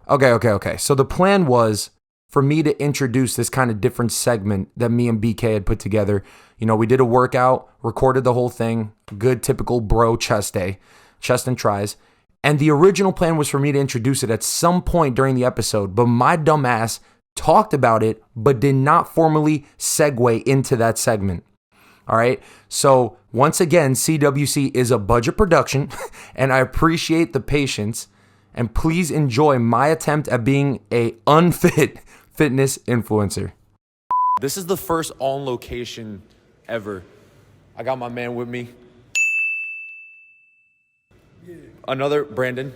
Okay. So the plan was for me to introduce this kind of different segment that me and BK had put together. You know, we did a workout, recorded the whole thing, good typical bro chest day, chest and tries. And the original plan was for me to introduce it at some point during the episode, but my dumb ass talked about it, but did not formally segue into that segment. All right. So once again, CWC is a budget production and I appreciate the patience, and please enjoy my attempt at being a unfit fitness influencer. This is the first on location ever. I got my man with me. Another Brendan.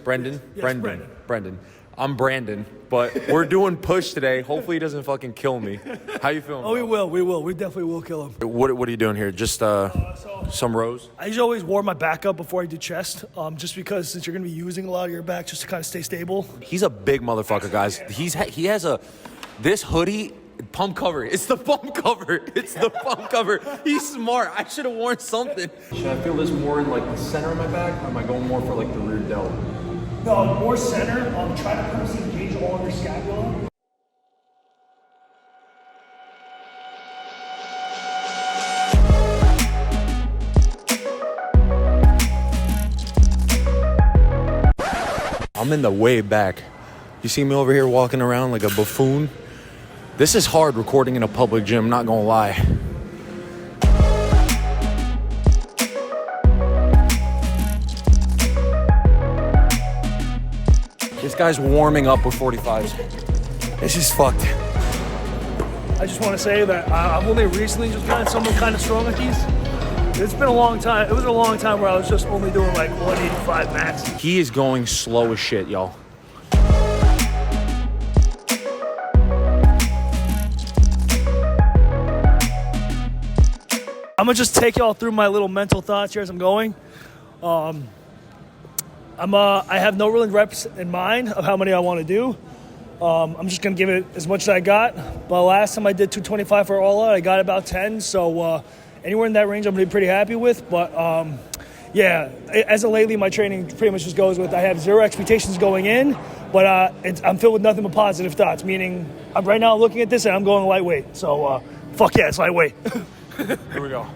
I'm Brandon, but we're doing push today. Hopefully he doesn't fucking kill me. How you feeling? Oh, we will. We definitely will kill him. What are you doing here? Just some rows? I usually always warm my back up before I do chest, just because since you're going to be using a lot of your back just to kind of stay stable. He's a big motherfucker, guys. He has this hoodie pump cover. It's the pump cover. He's smart. I should have worn something. Should I feel this more in like the center of my back, or am I going more for like the rear delt? No, more center. Try to purposely engage all of your scapula. I'm in the way back. You see me over here walking around like a buffoon? This is hard recording in a public gym, not gonna lie. This guy's warming up with 45s. This is fucked. I just want to say that I've only recently just gotten someone kind of strong at these. It's been a long time. It was a long time where I was just only doing like 185 max. He is going slow as shit, y'all. I'm gonna just take y'all through my little mental thoughts here as I'm going. I have no real reps in mind of how many I want to do. I'm just gonna give it as much as I got. But last time I did 225 for all out, I got about 10. So anywhere in that range, I'm gonna be pretty happy with. But yeah, as of lately, my training pretty much just goes with I have zero expectations going in, but I'm filled with nothing but positive thoughts. Meaning, I'm right now looking at this and I'm going lightweight. So fuck yeah, it's lightweight. Here we go.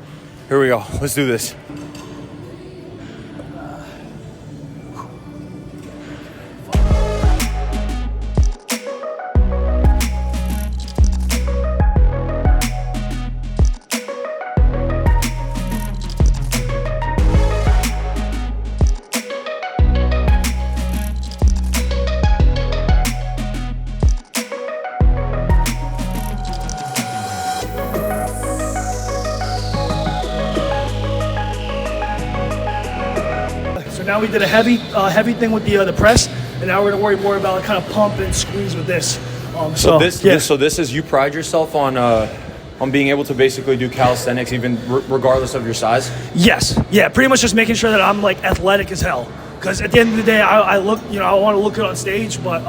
Let's do this. Now we did a heavy thing with the press, and now we're gonna worry more about kind of pump and squeeze with this. So this is you pride yourself on being able to basically do calisthenics even regardless of your size. Yes, yeah, pretty much just making sure that I'm like athletic as hell. Because at the end of the day, I look, I want to look good on stage, but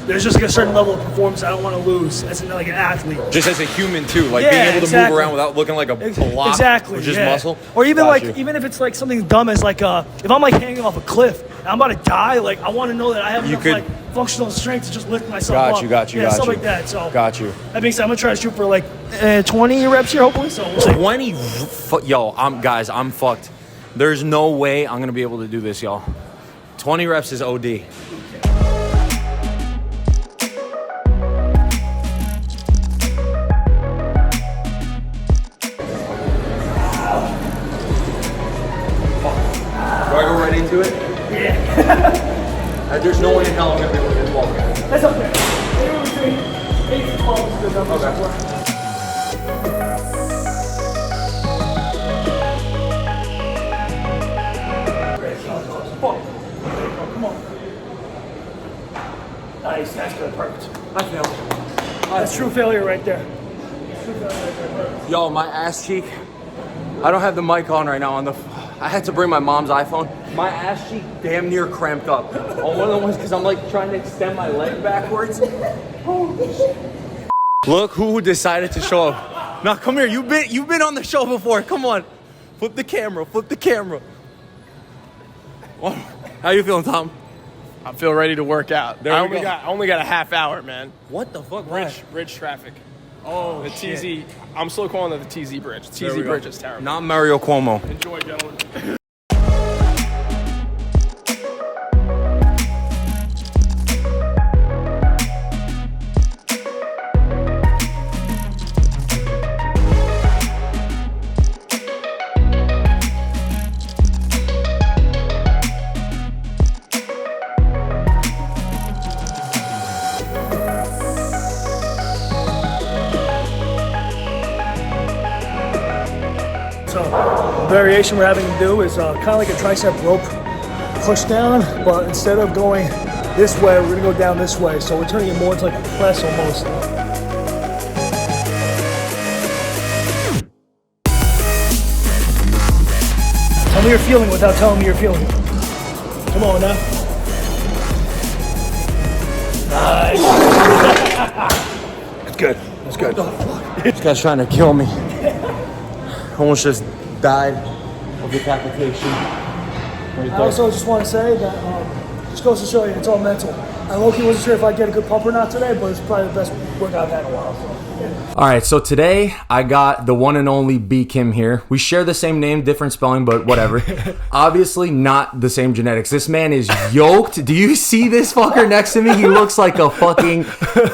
there's just like a certain level of performance I don't want to lose as like an athlete. Just as a human too, like being able to move around without looking like a block. Exactly, with just muscle. Or even even if it's like something dumb as like if I'm like hanging off a cliff and I'm about to die, like I want to know that I have enough like functional strength to just lift myself up. Got you. Stuff like that. So got you. That being said, I'm gonna try to shoot for like 20 reps here, hopefully. So we'll see. 20, yo, I'm fucked. There's no way I'm gonna be able to do this, y'all. 20 reps is OD. Do I go right into it? Yeah. There's no way in hell I'm gonna be able to do 12. That's okay. Anywhere between 8 to 12 is good enough. Okay. Come on. Nice, that's good, perfect. I failed. That's true failure right there. Yo, my ass cheek. I don't have the mic on right now. I had to bring my mom's iPhone. My ass cheek damn near cramped up. On one of the ones because I'm like trying to extend my leg backwards. Look who decided to show up. Now come here. You've been on the show before. Come on. Flip the camera. How you feeling, Tom? I feel ready to work out. I only got a half hour, man. What the fuck? Bridge traffic. Oh, the TZ. I'm still calling it the TZ bridge. TZ bridge is terrible. Not Mario Cuomo. Enjoy, gentlemen. So the variation we're having to do is kind of like a tricep rope push down, but instead of going this way, we're gonna go down this way. So we're turning it more into like a press almost. Tell me you're feeling without telling me you're feeling. Come on now. Nice. That's good. That's good. This guy's trying to kill me. Almost just died of decapitation. I also just want to say that just goes to show you it's all mental. I low-key wasn't sure if I'd get a good pump or not today, but it's probably the best workout I've had in a while. So, yeah. All right, so today I got the one and only B Kim here. We share the same name, different spelling, but whatever. Obviously not the same genetics. This man is yoked. Do you see this fucker next to me? He looks like a fucking,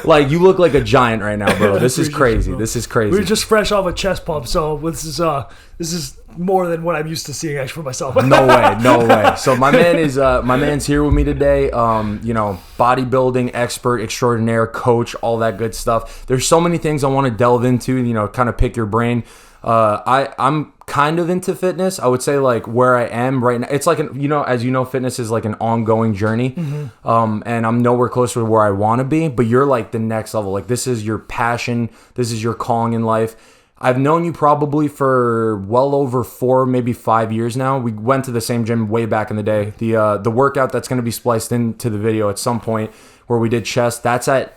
like, you look like a giant right now, bro. This is crazy. This is crazy. We were just fresh off a chest pump, so this is more than what I'm used to seeing actually for myself. No way. So my man's here with me today. You know, bodybuilding expert extraordinaire, coach, all that good stuff. There's so many things I want to delve into, you know, kind of pick your brain. I'm kind of into fitness. I would say like where I am right now, it's like, as you know, fitness is like an ongoing journey. Mm-hmm. And I'm nowhere closer to where I want to be, but you're like the next level. Like this is your passion. This is your calling in life. I've known you probably for well over 4, maybe 5 years now. We went to the same gym way back in the day. The workout that's going to be spliced into the video at some point where we did chest, that's at,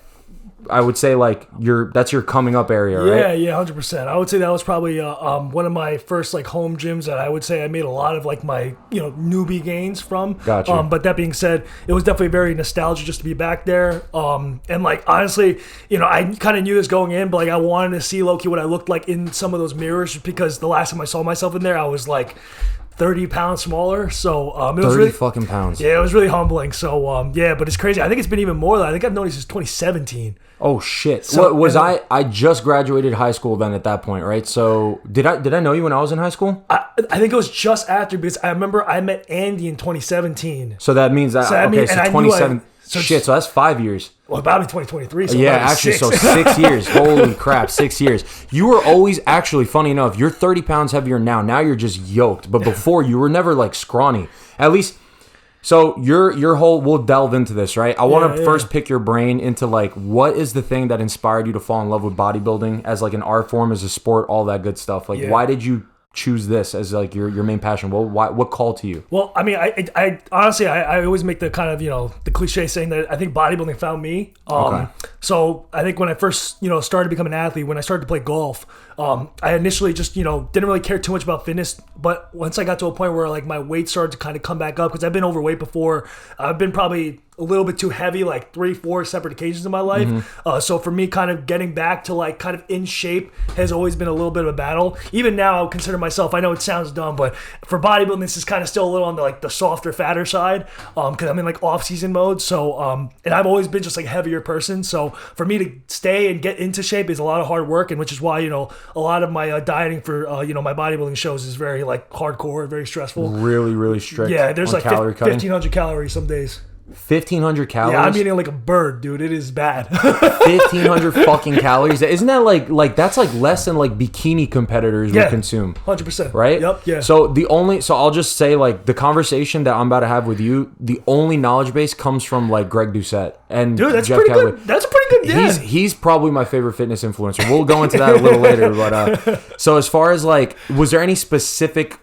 I would say like that's your coming up area, right? Yeah, 100%. I would say that was probably one of my first like home gyms that I would say I made a lot of like my newbie gains from. Gotcha. But that being said, it was definitely very nostalgic just to be back there. And like honestly, I kind of knew this going in, but like I wanted to see low-key what I looked like in some of those mirrors because the last time I saw myself in there, I was like 30 pounds smaller, so it was 30 really fucking pounds. Yeah, it was really humbling. So yeah, but it's crazy. I think it's been even more than I think I've known you since 2017. Oh shit! So, what was I just graduated high school then at that point, right? So did I know you when I was in high school? I think it was just after because I remember I met Andy in 2017. So that means that so 27. Shit, so that's 5 years. Well, about in 2023. So yeah, actually, 6. So 6 years. Holy crap, 6 years. You were always actually, funny enough, you're 30 pounds heavier now. Now you're just yoked. But before, you were never like scrawny. At least, so your whole, we'll delve into this, right? I want to first pick your brain into like, what is the thing that inspired you to fall in love with bodybuilding as like an art form, as a sport, all that good stuff? Like, why did you choose this as like your main passion? Well, what called to you? Well, I mean, I honestly, I always make the kind of, the cliche saying that I think bodybuilding found me. Okay. So I think when I first, started becoming an athlete, when I started to play golf, I initially just, didn't really care too much about fitness. But once I got to a point where like my weight started to kind of come back up, because I've been overweight before, I've been probably a little bit too heavy, like 3-4 separate occasions in my life. Mm-hmm. So for me, kind of getting back to like kind of in shape has always been a little bit of a battle. Even now, I would consider myself, I know it sounds dumb, but for bodybuilding, this is kind of still a little on the like the softer, fatter side, because I'm in like off-season mode. So, and I've always been just like a heavier person. So for me to stay and get into shape is a lot of hard work, and which is why, a lot of my dieting for, my bodybuilding shows is very like hardcore, very stressful. Really, really strict. Yeah, there's like calorie 1,500 calories some days. 1,500 calories? Yeah, I'm eating like a bird, dude. It is bad. 1,500 fucking calories. Isn't that like that's like less than like bikini competitors would consume? 100%. Right? Yep. Yeah. So I'll just say like the conversation that I'm about to have with you, the only knowledge base comes from like Greg Doucette and dude, that's Jeff pretty Calloway. good. That's a pretty good. Yeah. He's probably my favorite fitness influencer. We'll go into that a little later, but so as far as like, was there any specific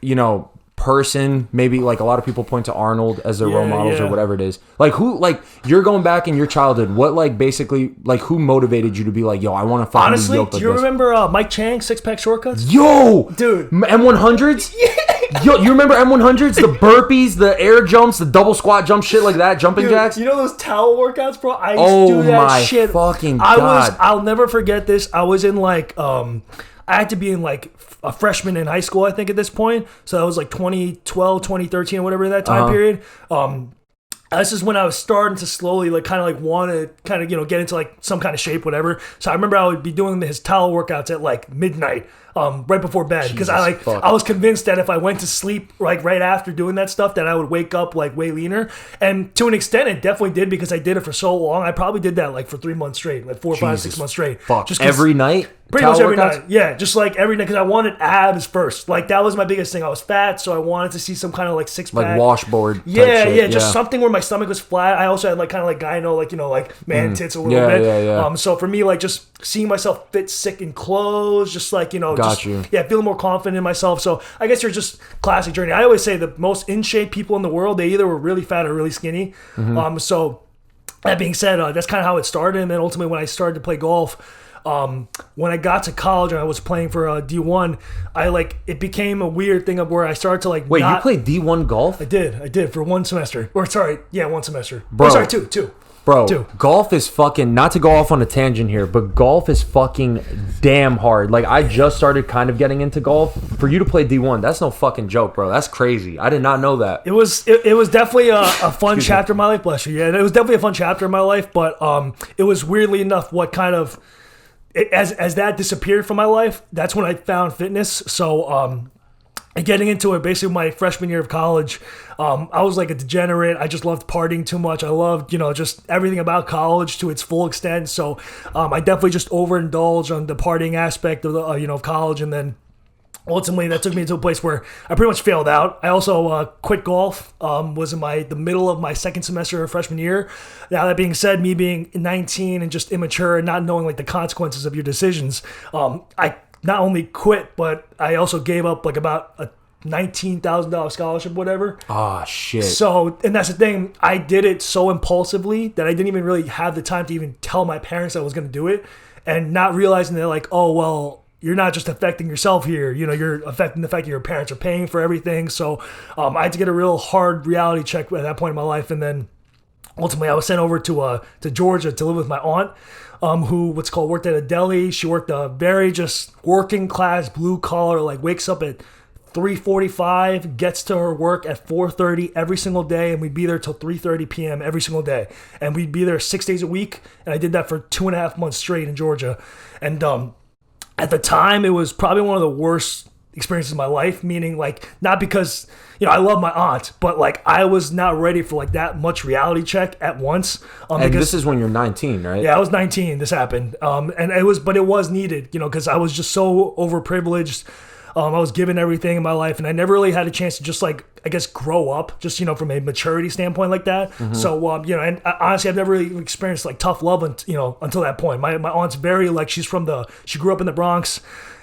person, maybe like a lot of people point to Arnold as their role models or whatever it is, like who, like you're going back in your childhood, what like basically like who motivated you to be like, yo, I want to fucking be yoked like this? Do you remember Mike Chang, Six Pack Shortcuts? Yo, dude, M100s? Yeah, Yo, you remember M100s, the burpees, the air jumps, the double squat jump, shit like that, jumping jacks? You know those towel workouts, bro? I used to do that shit. Fucking God. I'll never forget this. I was in like, I had to be in like a freshman in high school, I think, at this point. So that was like 2012, 2013, or whatever that time period. This is when I was starting to slowly want to kind of, get into like some kind of shape, whatever. So I remember I would be doing his towel workouts at like midnight, right before bed. Because I was convinced that if I went to sleep like right after doing that stuff, that I would wake up like way leaner. And to an extent, it definitely did, because I did it for so long. I probably did that like for 3 months straight, like 4, 5, 6 months straight. Just every night? Pretty much every night. Yeah, just like every night, because I wanted abs first. Like that was my biggest thing. I was fat, so I wanted to see some kind of like six pack, like washboard. Yeah, just something where my stomach was flat. I also had like kind of like gyno, like man tits a little bit. Yeah. So for me, like just seeing myself fit sick in clothes, just like feeling more confident in myself. So I guess you're just classic journey. I always say the most in shape people in the world, they either were really fat or really skinny. So that being said, that's kind of how it started. And then ultimately, when I started to play golf. When I got to college and I was playing for D1, it became a weird thing of where I started to Wait, you played D1 golf? I did for 1 semester. Or sorry, 1 semester. Bro, sorry, two. Bro, golf is fucking, not to go off on a tangent here, but golf is fucking damn hard. Like, I just started kind of getting into golf. For you to play D1, that's no fucking joke, bro. That's crazy. I did not know that. It was definitely a fun chapter in my life, bless you. Yeah, it was definitely a fun chapter in my life, but it was weirdly enough what kind of... As that disappeared from my life, that's when I found fitness. So getting into it basically my freshman year of college, I was like a degenerate. I just loved partying too much. I loved, just everything about college to its full extent. So I definitely just overindulged on the partying aspect of the of college, and then ultimately that took me to a place where I pretty much failed out. I also quit golf, was in the middle of my second semester of freshman year. Now that being said, me being 19 and just immature and not knowing like the consequences of your decisions, I not only quit, but I also gave up like about a $19,000 scholarship, whatever. Oh, shit. So, and that's the thing, I did it so impulsively that I didn't even really have the time to even tell my parents I was going to do it, and not realizing they're like, oh, well, you're not just affecting yourself here. You're affecting the fact that your parents are paying for everything. So I had to get a real hard reality check at that point in my life. And then ultimately I was sent over to Georgia to live with my aunt, who worked at a deli. She worked a very just working class, blue collar, like wakes up at 3:45, gets to her work at 4:30 every single day, and we'd be there till 3:30 p.m. every single day. And we'd be there 6 days a week. And I did that for 2.5 months straight in Georgia. And at the time, it was probably one of the worst experiences of my life, meaning like, not because, I love my aunt, but like I was not ready for like that much reality check at once. And this is when you're 19, right? Yeah, I was 19. This happened. And it was needed, because I was just so overprivileged. I was given everything in my life, and I never really had a chance to just like, I guess, grow up just, from a maturity standpoint like that. So, and honestly, I've never really experienced like tough love, until that point. My aunt's very like, she grew up in the Bronx,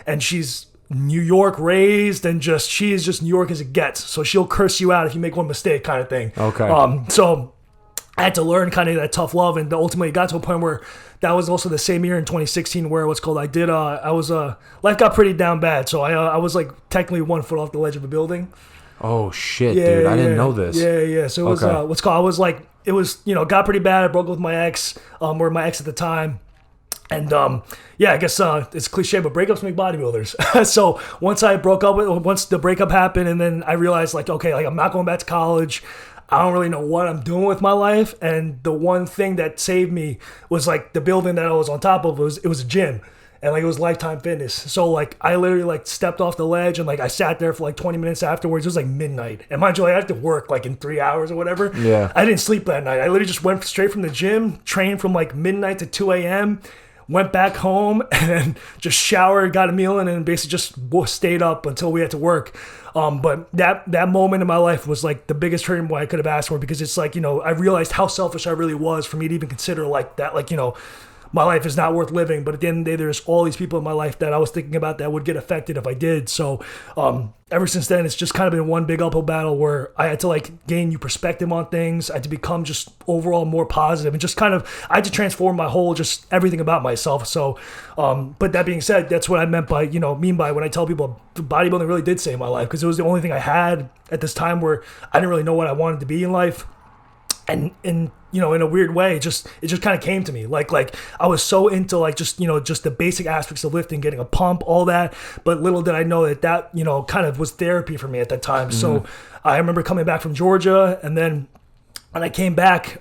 and she's New York raised, and she is just New York as it gets. So she'll curse you out if you make one mistake, kind of thing. Okay. So I had to learn kind of that tough love, and ultimately it got to a point where that was also the same year in 2016 where life got pretty down bad. So I was like technically 1 foot off the ledge of a building. Oh shit, dude! I didn't know this. Yeah. So it was it was got pretty bad. I broke up with my ex, or my ex at the time, and I guess it's cliche, but breakups make bodybuilders. So once the breakup happened, and then I realized like, okay, like I'm not going back to college. I don't really know what I'm doing with my life, and the one thing that saved me was like the building that I was on top of. It was a gym. And like it was Lifetime Fitness. So like I literally like stepped off the ledge, and like I sat there for like 20 minutes afterwards. It was like midnight. And mind you, I had to work like in 3 hours or whatever. Yeah. I didn't sleep that night. I literally just went straight from the gym, trained from like midnight to 2 a.m., went back home, and then just showered, got a meal in, and basically just stayed up until we had to work. But that moment in my life was like the biggest turning point I could have asked for, because it's like, I realized how selfish I really was for me to even consider like that, like, my life is not worth living. But at the end of the day, there's all these people in my life that I was thinking about that would get affected if I did. So ever since then, it's just kind of been one big uphill battle where I had to like gain new perspective on things. I had to become just overall more positive and just kind of, I had to transform my whole, just everything about myself. So, but that being said, that's what I meant by, mean by when I tell people bodybuilding really did save my life, because it was the only thing I had at this time where I didn't really know what I wanted to be in life. And in a weird way, it just kind of came to me. Like I was so into like just the basic aspects of lifting, getting a pump, all that. But little did I know that kind of was therapy for me at that time. Mm-hmm. So I remember coming back from Georgia, and then when I came back,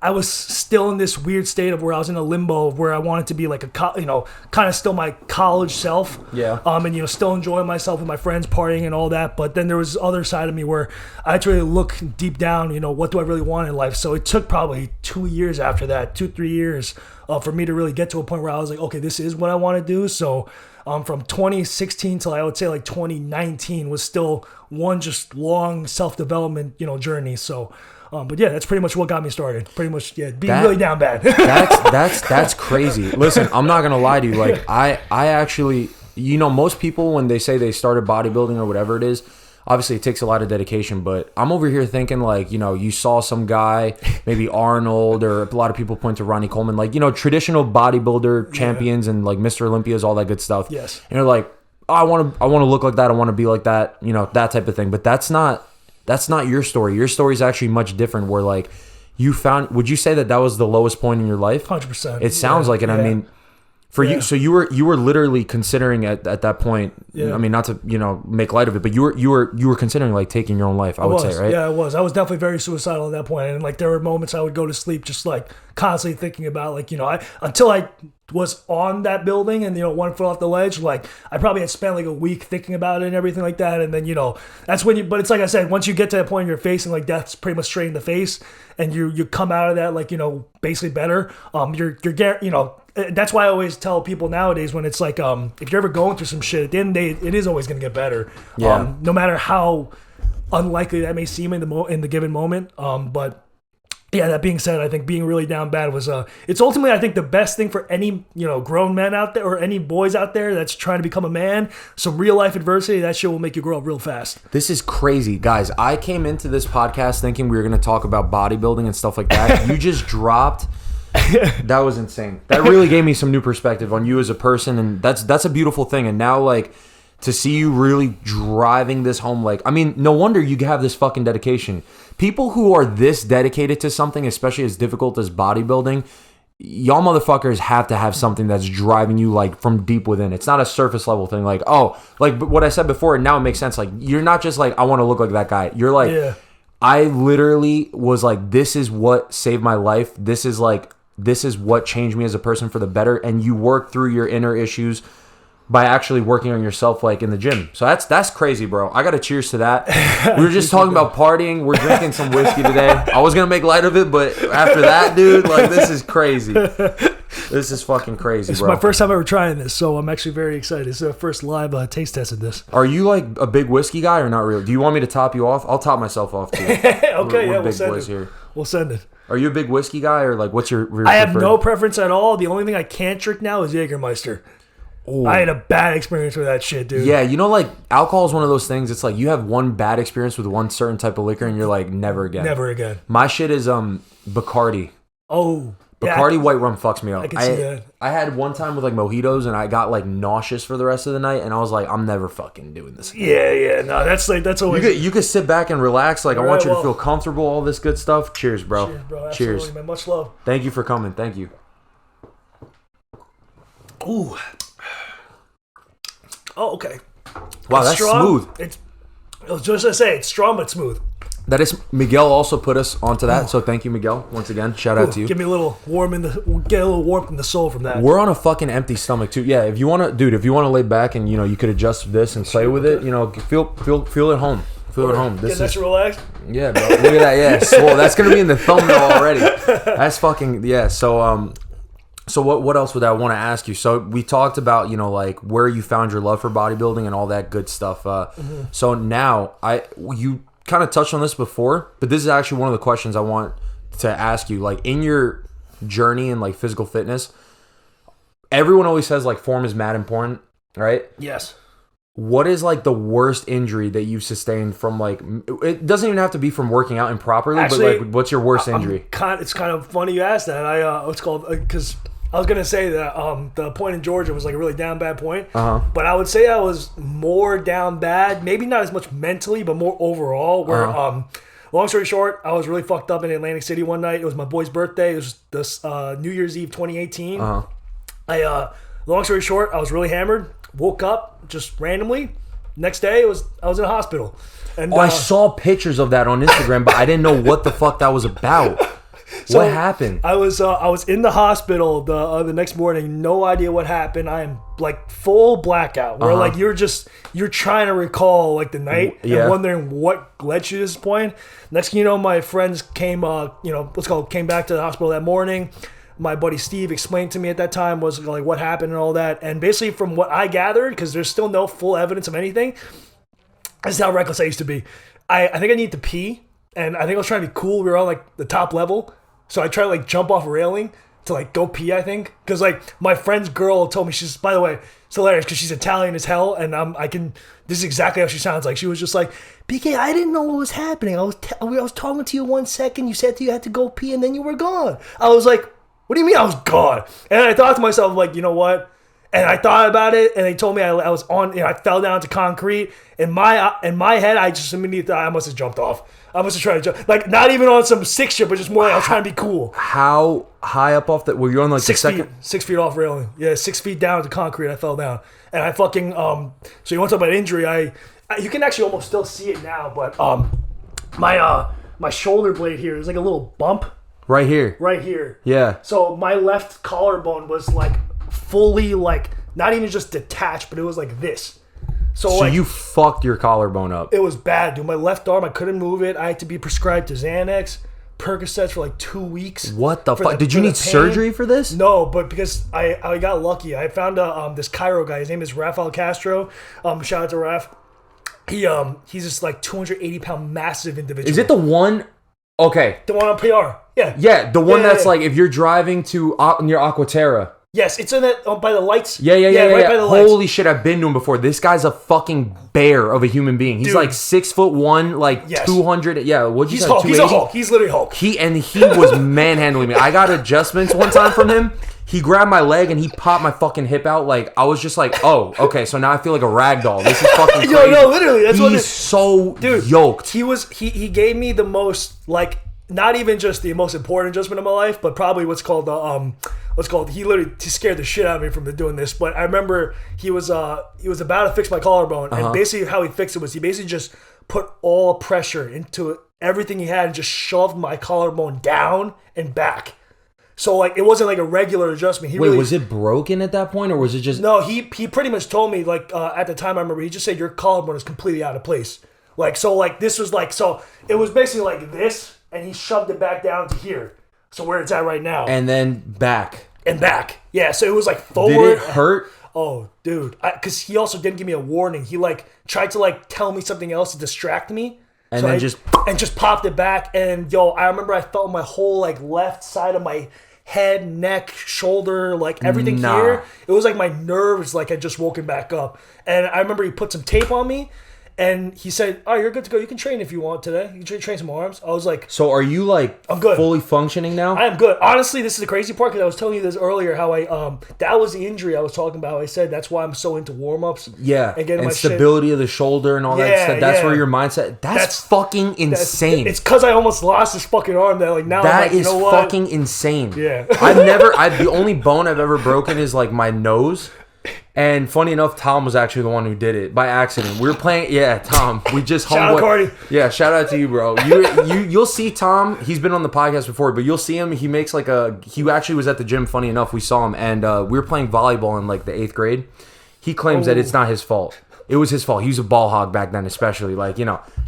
I was still in this weird state of where I was in a limbo where I wanted to be like kind of still my college self. Yeah. And still enjoying myself with my friends, partying and all that. But then there was this other side of me where I had to really look deep down, what do I really want in life? So it took probably 2 years after that, 2-3 years for me to really get to a point where I was like, okay, this is what I want to do. So from 2016 till I would say like 2019 was still one just long self-development, journey. So but yeah, that's pretty much what got me started. Pretty much, yeah, being really down bad. that's crazy. Listen, I'm not gonna lie to you. Like I actually, most people when they say they started bodybuilding or whatever it is, obviously it takes a lot of dedication. But I'm over here thinking like, you saw some guy, maybe Arnold, or a lot of people point to Ronnie Coleman, like traditional bodybuilder champions and like Mr. Olympias, all that good stuff. Yes. And you're like, oh, I want to look like that. I want to be like that. That type of thing. But that's not your story. Your story is actually much different, where like you found, would you say that was the lowest point in your life? 100%. It sounds like it. Yeah. I mean, for you, so you were literally considering at that point, I mean, not to, make light of it, but you were considering like taking your own life, I would say, right? Yeah, I was definitely very suicidal at that point. And like, there were moments I would go to sleep just like constantly thinking about like, until I was on that building and, 1 foot off the ledge, like I probably had spent like a week thinking about it and everything like that. And then, that's when but it's like I said, once you get to that point, you're facing like death's pretty much straight in the face, and you come out of that like, basically better. That's why I always tell people nowadays, when it's like, if you're ever going through some shit, at the end of the day, it is always going to get better. Yeah. No matter how unlikely that may seem in the given moment. But yeah, that being said, I think being really down bad was it's ultimately, I think, the best thing for any grown men out there or any boys out there that's trying to become a man. Some real life adversity, that shit will make you grow up real fast. This is crazy, guys. I came into this podcast thinking we were going to talk about bodybuilding and stuff like that. You just dropped. That was insane. That really gave me some new perspective on you as a person, and that's a beautiful thing. And now, like, to see you really driving this home, like, I mean, no wonder you have this fucking dedication. People who are this dedicated to something, especially as difficult as bodybuilding, y'all motherfuckers have to have something that's driving you like from deep within. It's not a surface level thing. Like, oh, like what I said before, now it makes sense. Like, you're not just like, I want to look like that guy. You're like, yeah. I literally was like, this is what saved my life. This is what changed me as a person for the better. And you work through your inner issues by actually working on yourself, like in the gym. So that's crazy, bro. I got to cheers to that. We were just talking about partying. We're drinking some whiskey today. I was going to make light of it, but after that, dude, like, this is crazy. This is fucking crazy, bro. It's my first time ever trying this, so I'm actually very excited. It's the first live taste test of this. Are you like a big whiskey guy or not really? Do you want me to top you off? I'll top myself off too. Okay, we're yeah, big boys here. We'll send it. Are you a big whiskey guy, or like what's your I have no preference at all. The only thing I can't drink now is Jägermeister. Ooh. I had a bad experience with that shit, dude. Yeah, like alcohol is one of those things. It's like you have one bad experience with one certain type of liquor, and you're like, never again. Never again. My shit is Bacardi. Oh, Bacardi white rum fucks me up. I can see that. I had one time with like mojitos, and I got like nauseous for the rest of the night, and I was like, I'm never fucking doing this again. Yeah, no, that's always. You could sit back and relax. Like, I want you to feel comfortable. All this good stuff. Cheers, bro. Cheers, bro. Absolutely, cheers, man. Much love. Thank you for coming. Thank you. Ooh. Oh, okay. Wow, that's strong. smooth. I was just gonna say, it's strong but smooth. That is, Miguel also put us onto that, so thank you, Miguel, once again. Shout out to you. Give me a little get a little warmth in the soul from that. We're on a fucking empty stomach too. Yeah, if you want to lay back and you could adjust this and play with it, feel at home. Feel at home. This is relaxed. Yeah, bro. Look at that. Yeah, swole. That's gonna be in the thumbnail already. That's fucking yeah. So what else would I want to ask you? So we talked about, like where you found your love for bodybuilding and all that good stuff. So now you kind of touched on this before, but this is actually one of the questions I want to ask you. Like in your journey in like physical fitness, everyone always says like form is mad important, right? Yes. What is like the worst injury that you've sustained from like, it doesn't even have to be from working out improperly, Actually, but like what's your worst injury? It's kind of funny you asked that. What's called, because I was going to say that the point in Georgia was like a really down bad point. But I would say I was more down bad, maybe not as much mentally, but more overall. Where, long story short, I was really fucked up in Atlantic City one night. It was my boy's birthday. It was this New Year's Eve 2018. Long story short, I was really hammered. Woke up just randomly. Next day, I was in a hospital. And I saw pictures of that on Instagram, but I didn't know what the fuck that was about. So what happened? I was in the hospital the next morning. No idea what happened. I am like full blackout. Where like you're trying to recall like the night and wondering what led you to this point. Next thing you know, my friends came came back to the hospital that morning. My buddy Steve explained to me at that time was like what happened and all that. And basically from what I gathered, because there's still no full evidence of anything, this is how reckless I used to be. I think I needed to pee, and I think I was trying to be cool. We were on like the top level. So I tried to like jump off a railing to like go pee, I think. Because like my friend's girl told me, she's, by the way, it's hilarious because she's Italian as hell. And this is exactly how she sounds like. She was just like, BK, I didn't know what was happening. I was talking to you 1 second. You said you had to go pee and then you were gone. I was like, what do you mean I was gone? And I thought to myself, like, you know what? And I thought about it, and they told me I was on. I fell down to concrete. In my head, I just immediately thought I must have jumped off. I must have tried to jump, like not even on some sick shit, but just more like I was trying to be cool. How high up off that? Were you on like 6 the feet? second? 6 feet off railing. Yeah, 6 feet down to concrete. I fell down, and I fucking So you want to talk about injury? You can actually almost still see it now, but my shoulder blade here is like a little bump. Right here. Right here. Yeah. So my left collarbone was like fully like not even just detached, but it was like this. So like, you fucked your collarbone up. It was bad, dude. My left arm, I couldn't move it. I had to be prescribed to Xanax, Percocets for like 2 weeks. What the fuck? Did you need surgery for this? No, but because I got lucky. I found this Cairo guy. His name is Rafael Castro. Shout out to Raf. He's this like 280-pound massive individual. Is it the one? Okay. The one on PR. Yeah. Yeah, the one that's like if you're driving to near Aquaterra. Yes, it's in that by the lights. Yeah. Right by the lights. Holy shit, I've been to him before. This guy's a fucking bear of a human being. He's like 6'1", like 200. Yeah, what'd you say? Hulk. He's a Hulk. He's literally Hulk. He was manhandling me. I got adjustments one time from him. He grabbed my leg and he popped my fucking hip out. Like I was just like, oh, okay. So now I feel like a rag doll. This is fucking crazy. No, literally. That's what he's so yoked. He gave me the most like. Not even just the most important adjustment of my life, but probably he literally scared the shit out of me from doing this. But I remember he was about to fix my collarbone, and basically how he fixed it was he basically just put all pressure into everything he had and just shoved my collarbone down and back. So like it wasn't like a regular adjustment. Was it broken at that point, or was it just? No, he pretty much told me like at the time I remember he just said your collarbone is completely out of place. Like so like this was like so it was basically like this. And he shoved it back down to here. So where it's at right now. And then back. And back. Yeah, so it was like forward. Did it hurt? Oh, dude. Because he also didn't give me a warning. He like tried to like tell me something else to distract me. And so then just popped it back. And yo, I remember I felt my whole like left side of my head, neck, shoulder, like everything here. It was like my nerves like had just woken back up. And I remember he put some tape on me. And he said, "Oh, you're good to go. You can train if you want today. You can train some arms." I was like, "So are you like I'm good. Fully functioning now?" I am good. Honestly, this is the crazy part because I was telling you this earlier. How that was the injury I was talking about. I said that's why I'm so into warm ups. Yeah, and getting my stability of the shoulder and all that stuff. That's where your mindset. That's fucking insane. It's because I almost lost this fucking arm. That like now that I'm like, is you know what? fucking insane. Yeah, the only bone I've ever broken is like my nose. And funny enough, Tom was actually the one who did it by accident. We were playing, Tom. We just shout out, Cardi. Yeah, shout out to you, bro. You'll see Tom. He's been on the podcast before, but you'll see him. He makes like he actually was at the gym. Funny enough, we saw him, and we were playing volleyball in like the 8th grade. He claims that it's not his fault. It was his fault. He was a ball hog back then, especially. Like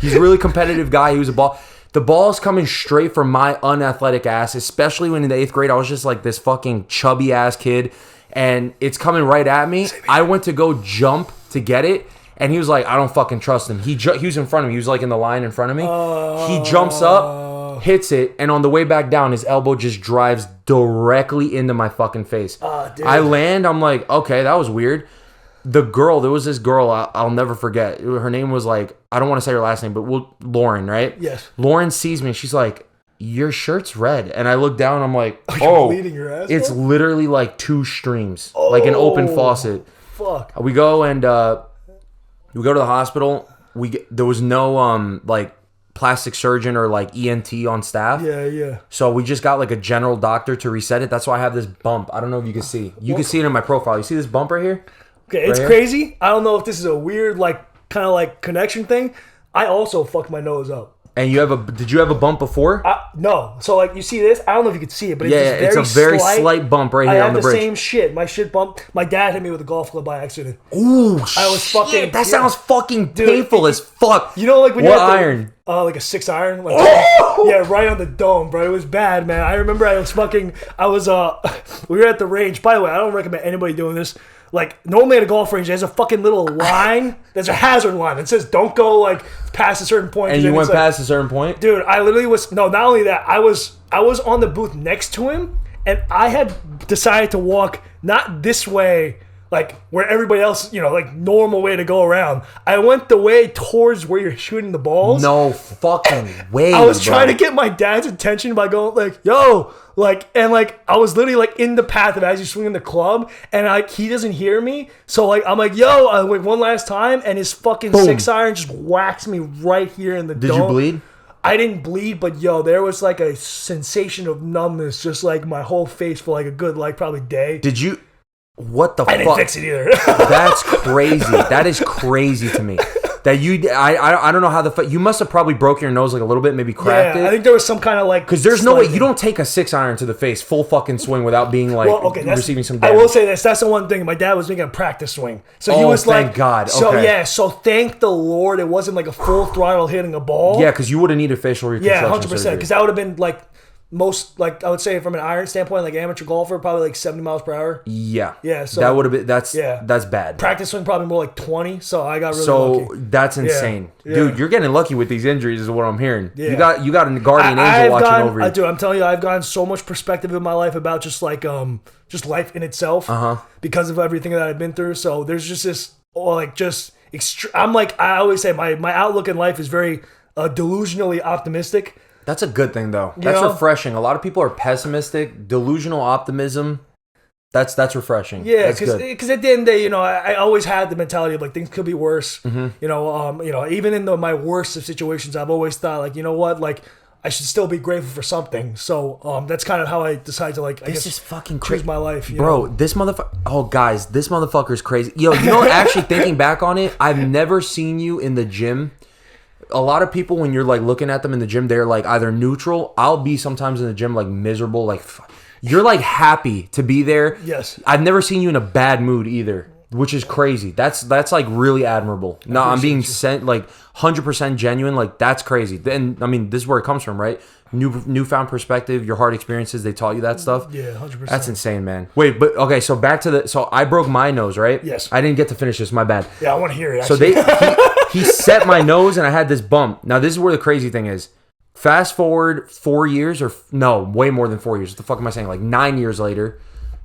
he's a really competitive guy. He was a ball. The ball's coming straight from my unathletic ass, especially when in the 8th grade I was just like this fucking chubby ass kid. And it's coming right at me. I went to go jump to get it, and he was like, I don't fucking trust him. He was in front of me. He was like in the line in front of me. He jumps up, hits it, and on the way back down, his elbow just drives directly into my fucking face. Dude. I land, I'm like, okay, that was weird. There was this girl, I'll never forget. Her name was like, I don't want to say her last name, but Lauren, right? Yes. Lauren sees me and she's like, your shirt's red. And I look down and I'm like, You're bleeding your ass it's off? literally like 2 streams, like an open faucet. Fuck. We go and we go to the hospital. There was no like plastic surgeon or like ENT on staff. Yeah. So we just got like a general doctor to reset it. That's why I have this bump. I don't know if you can see. You can see it in my profile. You see this bump right here? Okay, it's crazy. I don't know if this is a weird, like, kind of like connection thing. I also fucked my nose up. And did you have a bump before? No. So, like, you see this? I don't know if you can see it, but it's a very slight bump right here on the bridge. I had the same shit. My shit bumped. My dad hit me with a golf club by accident. Ooh, I was fucking. That sounds fucking painful as fuck. You know, like when what you're at iron? Like a 6 iron. Like, yeah, right on the dome, bro. It was bad, man. I remember we were at the range. By the way, I don't recommend anybody doing this. Like, normally at a golf range, there's a fucking little line. There's a hazard line that says don't go, like, past a certain point. And you went past a certain point? Dude, I literally was... No, not only that. I was on the booth next to him, and I had decided to walk not this way, like, where everybody else, like, normal way to go around. I went the way towards where you're shooting the balls. No fucking way, I was trying to get my dad's attention by going, like, yo... I was literally like in the path of as he's swinging the club, and he doesn't hear me. So like I'm like, yo, I went one last time, and his fucking Boom. 6 iron just whacks me right here in the dome. Did you bleed? I didn't bleed, but yo, there was like a sensation of numbness, just like my whole face for like a good probably day. Did you? What the fuck? I didn't fix it either. That's crazy. That is crazy to me. That I don't know how you must have probably broken your nose like a little bit, maybe cracked it. I think there was some kind of like... Because there's no way, you don't take a 6 iron to the face, full fucking swing without being like, receiving some damage. I will say this, that's the one thing. My dad was making a practice swing. So he was thank God. Okay. So thank the Lord it wasn't like a full throttle hitting a ball. Yeah, because you would have needed facial reconstruction 100%. Because that would have been like... Most, like, I would say from an iron standpoint, like amateur golfer, probably like 70 miles per hour. Yeah. Yeah, so... That would have been, that's bad. Practice swing probably more like 20, so I got really lucky. So, that's insane. Yeah. Dude, you're getting lucky with these injuries is what I'm hearing. Yeah. You got a guardian angel watching over you. Dude, I'm telling you, I've gotten so much perspective in my life about just like, just life in itself. Because of everything that I've been through. So, there's just this, I'm like, I always say, my outlook in life is very delusionally optimistic. That's a good thing, though. That's refreshing. A lot of people are pessimistic. Delusional optimism. That's refreshing. Yeah, because at the end of the day, I always had the mentality of like things could be worse. Mm-hmm. Even in my worst of situations, I've always thought like, you know what, like I should still be grateful for something. So that's kind of how I decided to like. This is fucking crazy. Choose my life, bro. This motherfucker. Oh, guys, this motherfucker's crazy. Yo, actually thinking back on it, I've never seen you in the gym. A lot of people, when you're like looking at them in the gym, they're like either neutral. I'll be sometimes in the gym like miserable. Like you're like happy to be there. Yes. I've never seen you in a bad mood either, which is crazy. That's like really admirable. No, I'm being sent like 100% genuine. Like that's crazy. And I mean, this is where it comes from, right? Newfound perspective, your hard experiences. They taught you that stuff. Yeah, 100%. That's insane, man. Wait, but okay. So back to so I broke my nose, right? Yes. I didn't get to finish this. My bad. Yeah, I want to hear it. Actually. So he set my nose and I had this bump. Now this is where the crazy thing is. Fast forward 4 years way more than 4 years. What the fuck am I saying? Like 9 years later.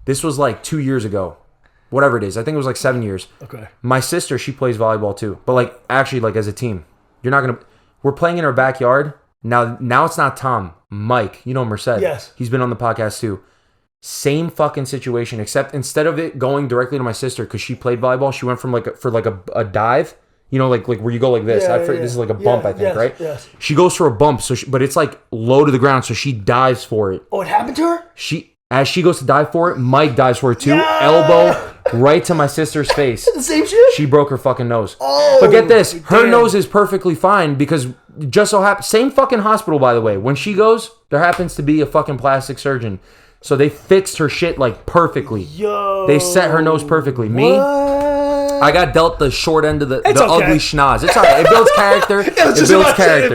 This was like 2 years ago. Whatever it is. I think it was like 7 years. Okay. My sister, she plays volleyball too. But like actually like as a team. We're playing in our backyard. Now it's not Tom. Mike. You know Merced. Yes. He's been on the podcast too. Same fucking situation, except instead of it going directly to my sister because she played volleyball, she went from a dive. Like where you go like this. This is like a bump, I think, right? Yes. She goes for a bump, but it's like low to the ground, so she dives for it. Oh, it happened to her? As she goes to dive for it, Mike dives for it too. Yeah! Elbow right to my sister's face. The same shit? She broke her fucking nose. Oh, but get this, her nose is perfectly fine because just so happens, same fucking hospital, by the way. When she goes, there happens to be a fucking plastic surgeon. So they fixed her shit like perfectly. Yo. They set her nose perfectly. Me, I got dealt the short end of the okay. ugly schnoz. It's all right. It builds character. It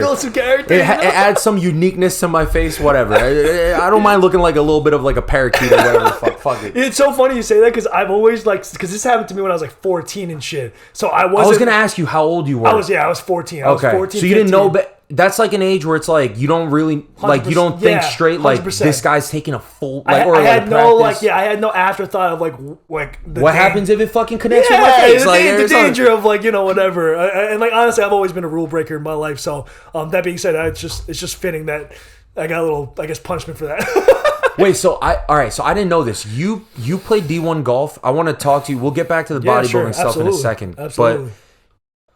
builds some character. It adds some uniqueness to my face, whatever. I don't mind looking like a little bit of like a parakeet or whatever. Fuck it. It's so funny you say that because I've always because this happened to me when I was like 14 and shit. So I was going to ask you how old you were. I was 14. I was 14, so you 15. Didn't know that's like an age where it's like you don't really like you don't think straight like 100%. this guy's taking a full I had no afterthought of what happens if it fucking connects with my face? The danger of whatever. And like honestly, I've always been a rule breaker in my life. So that being said, it's just fitting that I got a little, I guess, punishment for that. Wait, so I didn't know this. You played D1 golf. I want to talk to you. We'll get back to the bodybuilding stuff in a second. Absolutely. But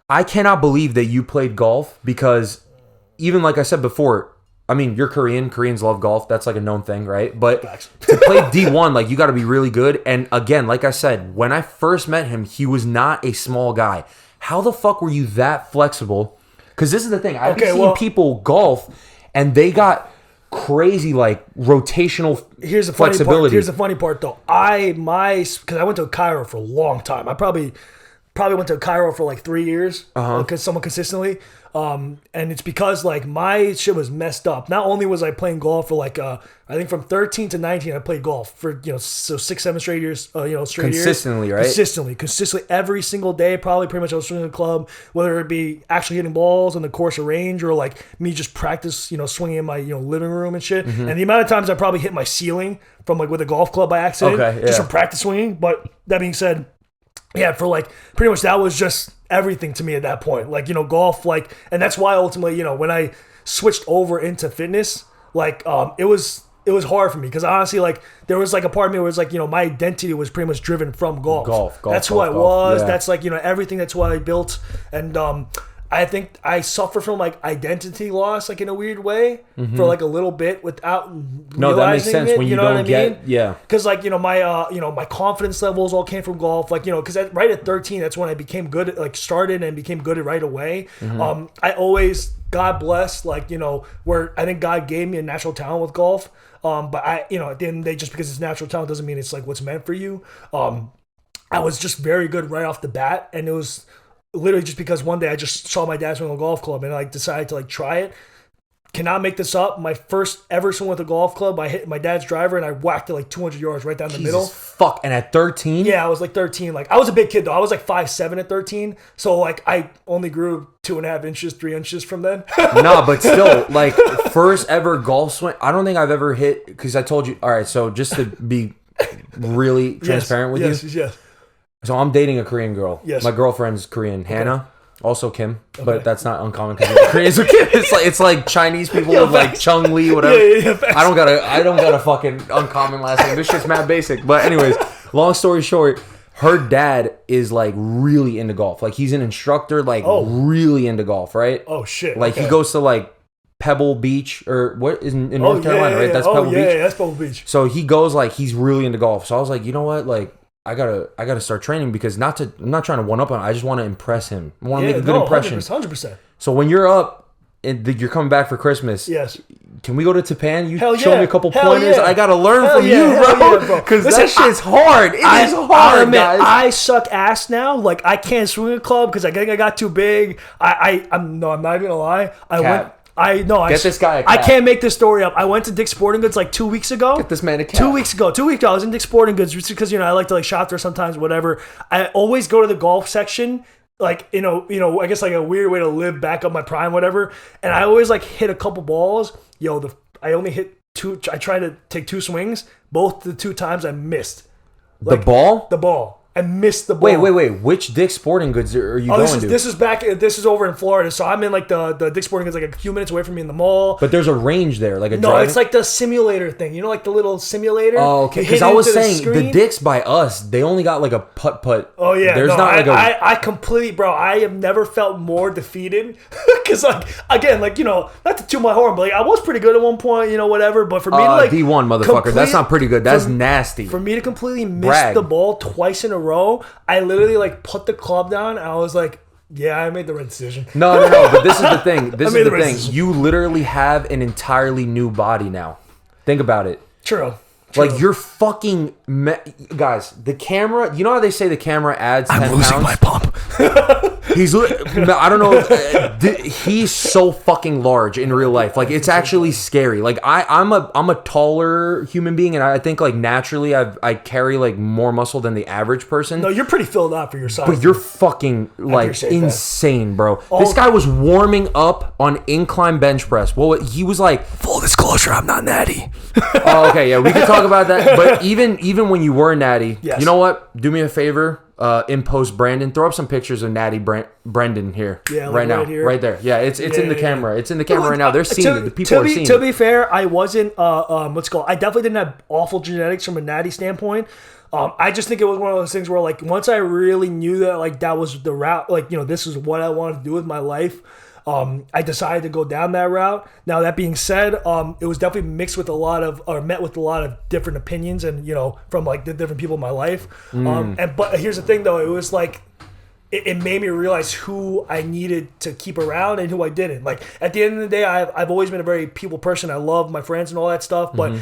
I cannot believe that you played golf because even like I said before, I mean, you're Korean. Koreans love golf. That's like a known thing, right? But to play D1, like you got to be really good. And again, like I said, when I first met him, he was not a small guy. How the fuck were you that flexible? Because this is the thing. I've seen people golf and they got crazy like rotational flexibility. Here's the funny part though. Because I went to Cairo for a long time. I probably went to Cairo for like 3 years because someone consistently. And it's because like my shit was messed up. Not only was I playing golf for like I think from 13 to 19 I played golf for so 6-7 straight years consistently, right? Consistently every single day, probably pretty much I was swinging the club, whether it be actually hitting balls on the course or range or like me just practice swinging in my living room and shit. And the amount of times I probably hit my ceiling from like with a golf club by accident just from practice swinging. But that being said, yeah, for like pretty much that was just everything to me at that point. Like, golf, like, and that's why ultimately, when I switched over into fitness, like, it was hard for me because honestly, like, there was like a part of me where it was like, my identity was pretty much driven from golf. That's who I was. Yeah. That's like, everything. That's what I built. And, I think I suffer from like identity loss, like in a weird way, for like a little bit without realizing that makes sense it, when you don't get, because like my confidence levels all came from golf, like because right at 13, that's when I became good, like started and became good at right away. I always, God bless, like where I think God gave me a natural talent with golf, but I at the end of the day, just because it's natural talent doesn't mean it's like what's meant for you. I was just very good right off the bat, and it was literally just because one day I just saw my dad swing a golf club and I decided to like try it. Cannot make this up. My first ever swing with a golf club, I hit my dad's driver and I whacked it like 200 yards right down the middle. Fuck. And at 13? Yeah, I was like 13. Like I was a big kid though. I was like 5'7" at 13. So like I only grew 2.5 inches, 3 inches from then. No, but still, like first ever golf swing. I don't think I've ever hit, because I told you. All right, so just to be really transparent with you. Yes. So I'm dating a Korean girl. Yes. My girlfriend's Korean, Hannah. Also Kim, but that's not uncommon because Koreans are Kim. It's like Chinese people with like Chung Lee, whatever. I don't got a fucking uncommon last name. This shit's mad basic. But anyways, long story short, her dad is like really into golf. Like he's an instructor, like really into golf, right? Oh shit. Like he goes to like Pebble Beach or what is in North Carolina, right? That's Pebble Beach. Yeah, that's Pebble Beach. So he goes like he's really into golf. So I was like, you know what, like. I gotta start training because I'm not trying to one up on him. I just want to impress him. I want to make a good impression. 100%. So when you're up and you're coming back for Christmas, yes. Can we go to Japan? You Hell show me a couple pointers. Yeah. I gotta learn from you, bro. Because that shit's hard. It is hard, guys. I suck ass now. Like I can't swing a club because I think I got too big. I'm not even gonna lie. Get this guy a cap. I can't make this story up. I went to Dick's Sporting Goods like 2 weeks ago. Get this man a cap. 2 weeks ago. I was in Dick's Sporting Goods just because I like to like shop there sometimes, whatever. I always go to the golf section, like I guess like a weird way to live back up my prime, whatever. And I always like hit a couple balls. I only hit 2. I tried to take 2 swings. Both the 2 times I missed. Like, the ball. I missed the ball. Wait. Which Dick's Sporting Goods are you going to? This is over in Florida. So I'm in like the Dick's Sporting Goods, like a few minutes away from me in the mall. But there's a range there, like a No, it's like the simulator thing. Like the little simulator. Oh, okay. Because I was saying the Dick's by us, they only got like a putt. Oh yeah. There's I completely, bro. I have never felt more defeated. Because like again, like not to toot my horn, but like I was pretty good at one point, whatever. But for me to like D1 motherfucker, that's not pretty good. That's nasty. For me to completely miss the ball twice in a row, I literally like put the club down and I was like, yeah, I made the right decision. No, but this is the thing. You literally have an entirely new body now. Think about it. True. Like you're fucking guys. The camera. You know how they say the camera adds 10 pounds? I'm losing my pump. I don't know. He's so fucking large in real life. Like it's actually scary. Like I'm a taller human being, and I think like naturally I carry like more muscle than the average person. No, you're pretty filled out for your size. But you're fucking like insane, bro. This guy was warming up on incline bench press. Well, he was like, full disclosure, I'm not natty. Oh, okay, yeah, we can talk about that. But even when you were natty, yes. You know what? Do me a favor. In post, Brandon, throw up some pictures of natty Brendan here. Yeah, right now, here. right there. Yeah, it's in the camera. It's in the camera right now. They're seeing it. The people are seeing it. To be fair, I wasn't what's it called? I definitely didn't have awful genetics from a natty standpoint. I just think it was one of those things where like once I really knew that like that was the route, like this is what I wanted to do with my life. I decided to go down that route. Now that being said, it was definitely met with a lot of different opinions and from like the different people in my life. But here's the thing though, it was like it made me realize who I needed to keep around and who I didn't. Like at the end of the day, I've always been a very people person. I love my friends and all that stuff, but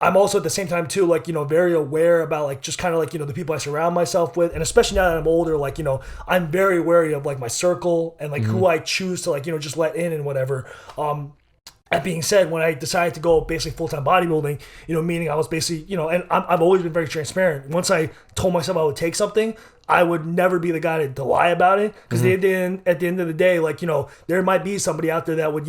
I'm also at the same time too, like, very aware about like, just kind of like, the people I surround myself with. And especially now that I'm older, like, I'm very wary of like my circle and like who I choose to like, just let in and whatever. That being said, when I decided to go basically full-time bodybuilding, meaning I was basically, and I've always been very transparent. Once I told myself I would take something, I would never be the guy to lie about it. Because at the end of the day, like, there might be somebody out there that would,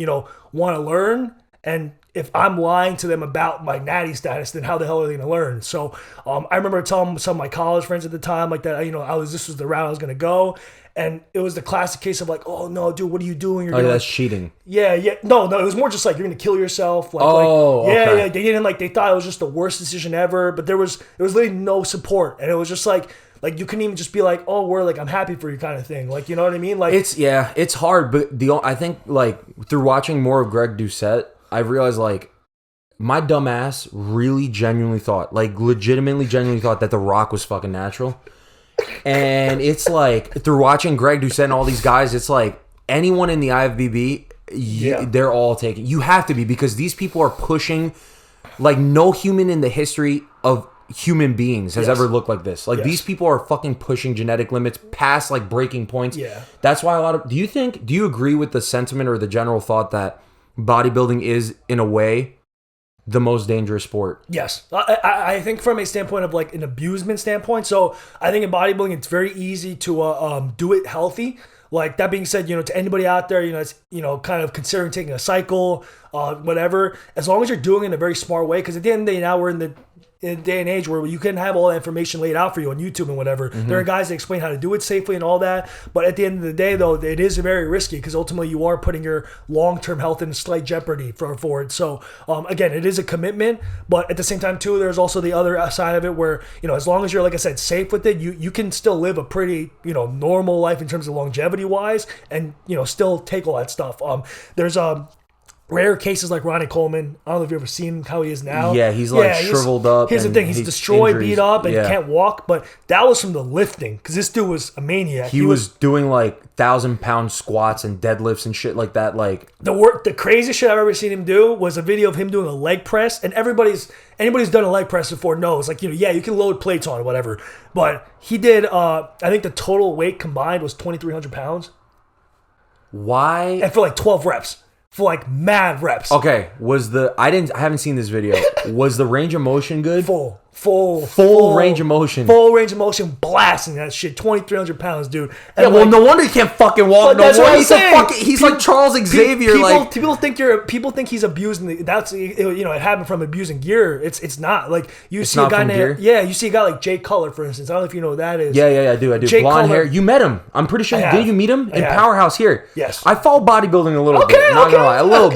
want to learn. And if I'm lying to them about my natty status, then how the hell are they going to learn? So I remember telling some of my college friends at the time like that, this was the route I was going to go. And it was the classic case of like, oh no, dude, what are you doing? You're that's cheating. Yeah. No, it was more just like, you're going to kill yourself. Like, okay. They didn't like, they thought it was just the worst decision ever, but there was literally no support. And it was just like you couldn't even just be like, oh, we're like, I'm happy for you kind of thing. Like, you know what I mean? Like it's hard, but I think like through watching more of Greg Doucette, I realized like my dumb ass really genuinely thought, like legitimately genuinely thought that The Rock was fucking natural. And it's like through watching Greg Doucette and all these guys, it's like anyone in the IFBB, they're all taking. You have to be, because these people are pushing like no human in the history of human beings has ever looked like this. Like these people are fucking pushing genetic limits past like breaking points. Yeah. That's why do you agree with the sentiment or the general thought that bodybuilding is in a way the most dangerous sport? Yes. I think from a standpoint of like an abusement standpoint. So I think in bodybuilding, it's very easy to do it healthy. Like that being said, to anybody out there, it's, kind of considering taking a cycle, whatever, as long as you're doing it in a very smart way. Because at the end of the day, now we're in the day and age where you can have all that information laid out for you on YouTube and whatever. There are guys that explain how to do it safely and all that. But at the end of the day, though, it is very risky because ultimately you are putting your long-term health in slight jeopardy for it. So, again, it is a commitment. But at the same time, too, there's also the other side of it where, as long as you're, like I said, safe with it, you can still live a pretty, normal life in terms of longevity-wise and, still take all that stuff. There's rare cases like Ronnie Coleman. I don't know if you've ever seen how he is now. Yeah, he's like shriveled up. Here's the thing. He's destroyed, beat up, and can't walk. But that was from the lifting, because this dude was a maniac. He was doing like 1,000-pound squats and deadlifts and shit like that. Like the craziest shit I've ever seen him do was a video of him doing a leg press. And anybody's done a leg press before knows, like, you can load plates on it, whatever. But he did, I think the total weight combined was 2,300 pounds. Why? And for like 12 reps. For like mad reps. Okay, I haven't seen this video. Was the range of motion good? Full range of motion. Full range of motion, blasting that shit. 2,300 pounds, dude. And well, no wonder he can't fucking walk. No wonder he's like Charles Xavier. People think he's abusing. That's it happened from abusing gear. It's not like you see a guy like Jay Cutler, for instance. I don't know if you know who that is. Yeah, I do. Jay Blonde Cutler. hair. You met him. I'm pretty sure. Did you meet him in Powerhouse here? Yes. I follow bodybuilding a little bit. Not gonna lie, a little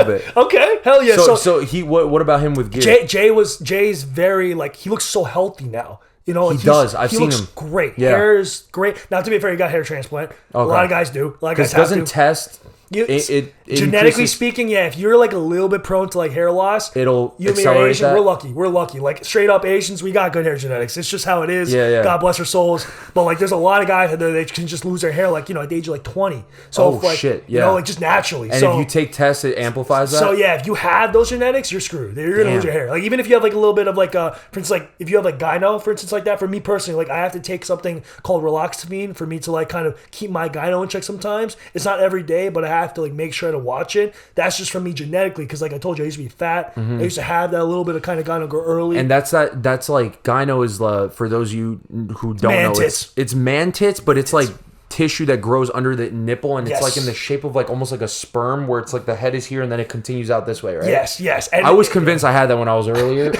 bit. Okay, hell yeah. So he what about him with gear? Jay's very like, he looks so healthy now. He does. I've seen him. Great. Yeah. Hair is great. Now, to be fair, he got hair transplant. A lot of guys do. A lot of guys have to. Test. Genetically speaking, yeah, if you're like a little bit prone to like hair loss, it'll you accelerate Asian, that. We're lucky. Like straight up Asians, we got good hair genetics. It's just how it is. Yeah. God bless their souls. But like, there's a lot of guys that they can just lose their hair, like, at the age of like 20. So shit, yeah. like just naturally. And if you take tests, it amplifies that. So yeah, if you have those genetics, you're screwed. You're gonna lose your hair. Like even if you have like a little bit of like for instance, like if you have like gyno, for instance, like that. For me personally, like I have to take something called relaxamine for me to like kind of keep my gyno in check. Sometimes it's not every day, but I have to like make sure to watch it. That's just from me genetically, because like I told you, I used to be fat. I used to have that little bit of kind of gyno go early. And that's like gyno is for those of you who don't know, it's man tits, but it's like tissue that grows under the nipple, and it's like in the shape of like almost like a sperm, where it's like the head is here and then it continues out this way, right? Yes. And I was convinced I had that when I was earlier.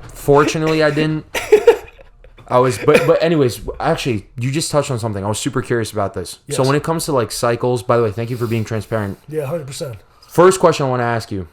Fortunately I didn't. But anyways, actually, you just touched on something. I was super curious about this. Yes. So when it comes to like cycles, by the way, thank you for being transparent. Yeah, 100%. First question I want to ask you: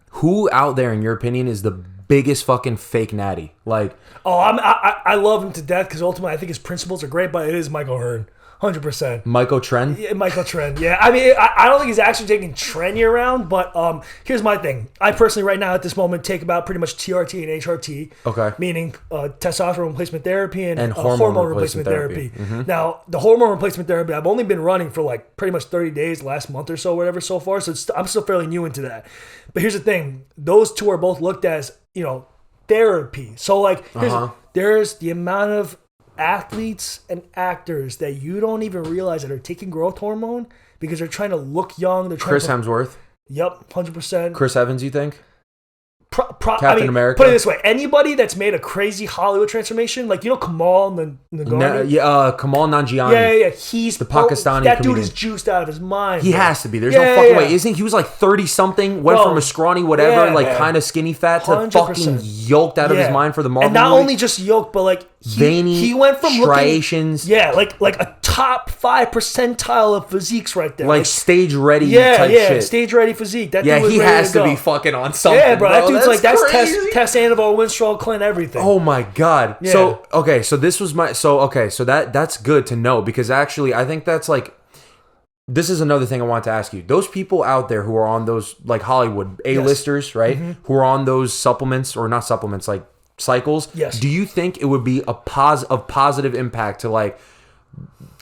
who out there, in your opinion, is the biggest fucking fake natty? Like, I love him to death, because ultimately I think his principles are great, but it is Michael Hearn. 100%. Michael Trend? Yeah, Michael Trend. Yeah. I mean, I don't think he's actually taking Trend year round, but here's my thing. I personally, right now, at this moment, take about pretty much TRT and HRT. Okay. Meaning testosterone replacement therapy and hormone replacement therapy. Mm-hmm. Now, the hormone replacement therapy, I've only been running for like pretty much 30 days, last month or so, whatever, so far. So I'm still fairly new into that. But here's the thing. Those two are both looked as, therapy. So like, there's the amount of athletes and actors that you don't even realize that are taking growth hormone because they're trying to look young. They're trying Chris Hemsworth. Yep, 100%. Chris Evans, you think? Captain America. Put it this way: anybody that's made a crazy Hollywood transformation, like Kamal Nanjiani. Kamal Nanjiani. Yeah. He's the Pakistani. That comedian. Dude is juiced out of his mind. He has to be. There's no fucking way. Isn't he was like 30 something? Went from a scrawny whatever, kind of skinny fat to 100%. Fucking yoked out of his mind for the Marvel. And not movie. only just yoked, but like veiny. He went from striations. Like a top 5 percentile of physiques right there. Like stage ready. Type shit. Stage ready physique. That dude was he ready has to be fucking on something. Yeah, bro. That dude's like that's crazy. Test Sandoval, Winstrol, Clint, everything. Oh my god. Yeah. So this was so that's good to know, because actually I think that's like, this is another thing I want to ask you. Those people out there who are on those like Hollywood A-listers, right? Mm-hmm. Who are on those supplements, or not supplements, like cycles. Yes. Do you think it would be of positive impact to like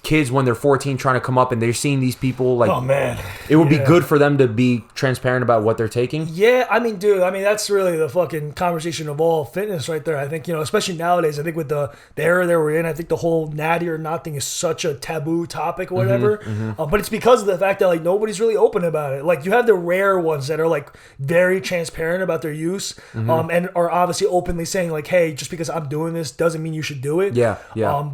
kids when they're 14 trying to come up and they're seeing these people like, oh man, it would be good for them to be transparent about what they're taking? Yeah, I mean, dude, that's really the fucking conversation of all fitness right there. I think, especially nowadays, I think with the era that we're in, I think the whole natty or not thing is such a taboo topic or whatever. But it's because of the fact that like nobody's really open about it. Like you have the rare ones that are like very transparent about their use, and are obviously openly saying like, hey, just because I'm doing this doesn't mean you should do it. Yeah.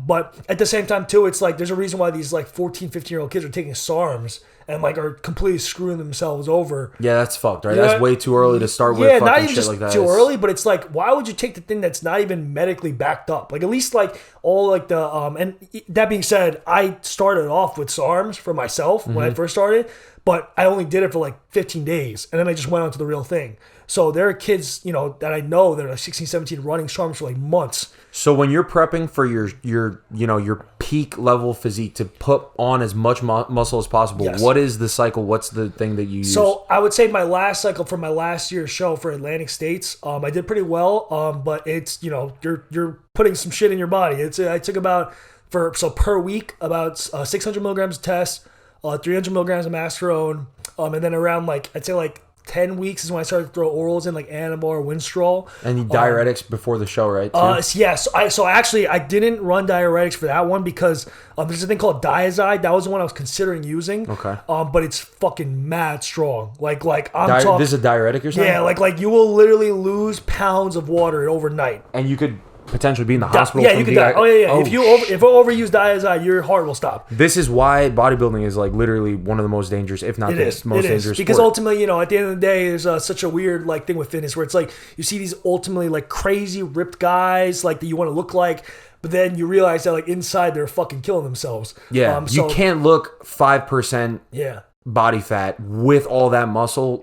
But at the same time too, it's like there's a reason why these like 14, 15-year-old kids are taking SARMs and like are completely screwing themselves over. Yeah, that's fucked, right? That's way too early to start with fucking not even shit just like that. Too early, but it's like, why would you take the thing that's not even medically backed up? Like at least like all like the and that being said, I started off with SARMs for myself when I first started, but I only did it for like 15 days and then I just went on to the real thing. So there are kids, that I know that are like 16, 17 running SARMs for like months. So when you're prepping for your peak level physique to put on as much muscle as possible, what is the cycle? What's the thing that you use? So I would say my last cycle for my last year's show for Atlantic States, I did pretty well. But it's you're putting some shit in your body. I took about per week about 600 milligrams of test, 300 milligrams of masterone, and then around like I'd say like 10 weeks is when I started to throw orals in like Animal or Winstrol. And diuretics before the show, right? So actually I didn't run diuretics for that one because there's a thing called Diazide. That was the one I was considering using. Okay. But it's fucking mad strong. Like I'm talking. This is a diuretic or something? Yeah, like you will literally lose pounds of water overnight. And you could potentially be in the hospital. Yeah, you could die. Oh yeah. If you overuse Diazide, your heart will stop. This is why bodybuilding is like literally one of the most dangerous, if not the most dangerous. Because ultimately, at the end of the day, there's such a weird like thing with fitness where it's like you see these ultimately like crazy ripped guys like that you want to look like, but then you realize that like inside they're fucking killing themselves. Yeah, you can't look 5%. Yeah. Body fat with all that muscle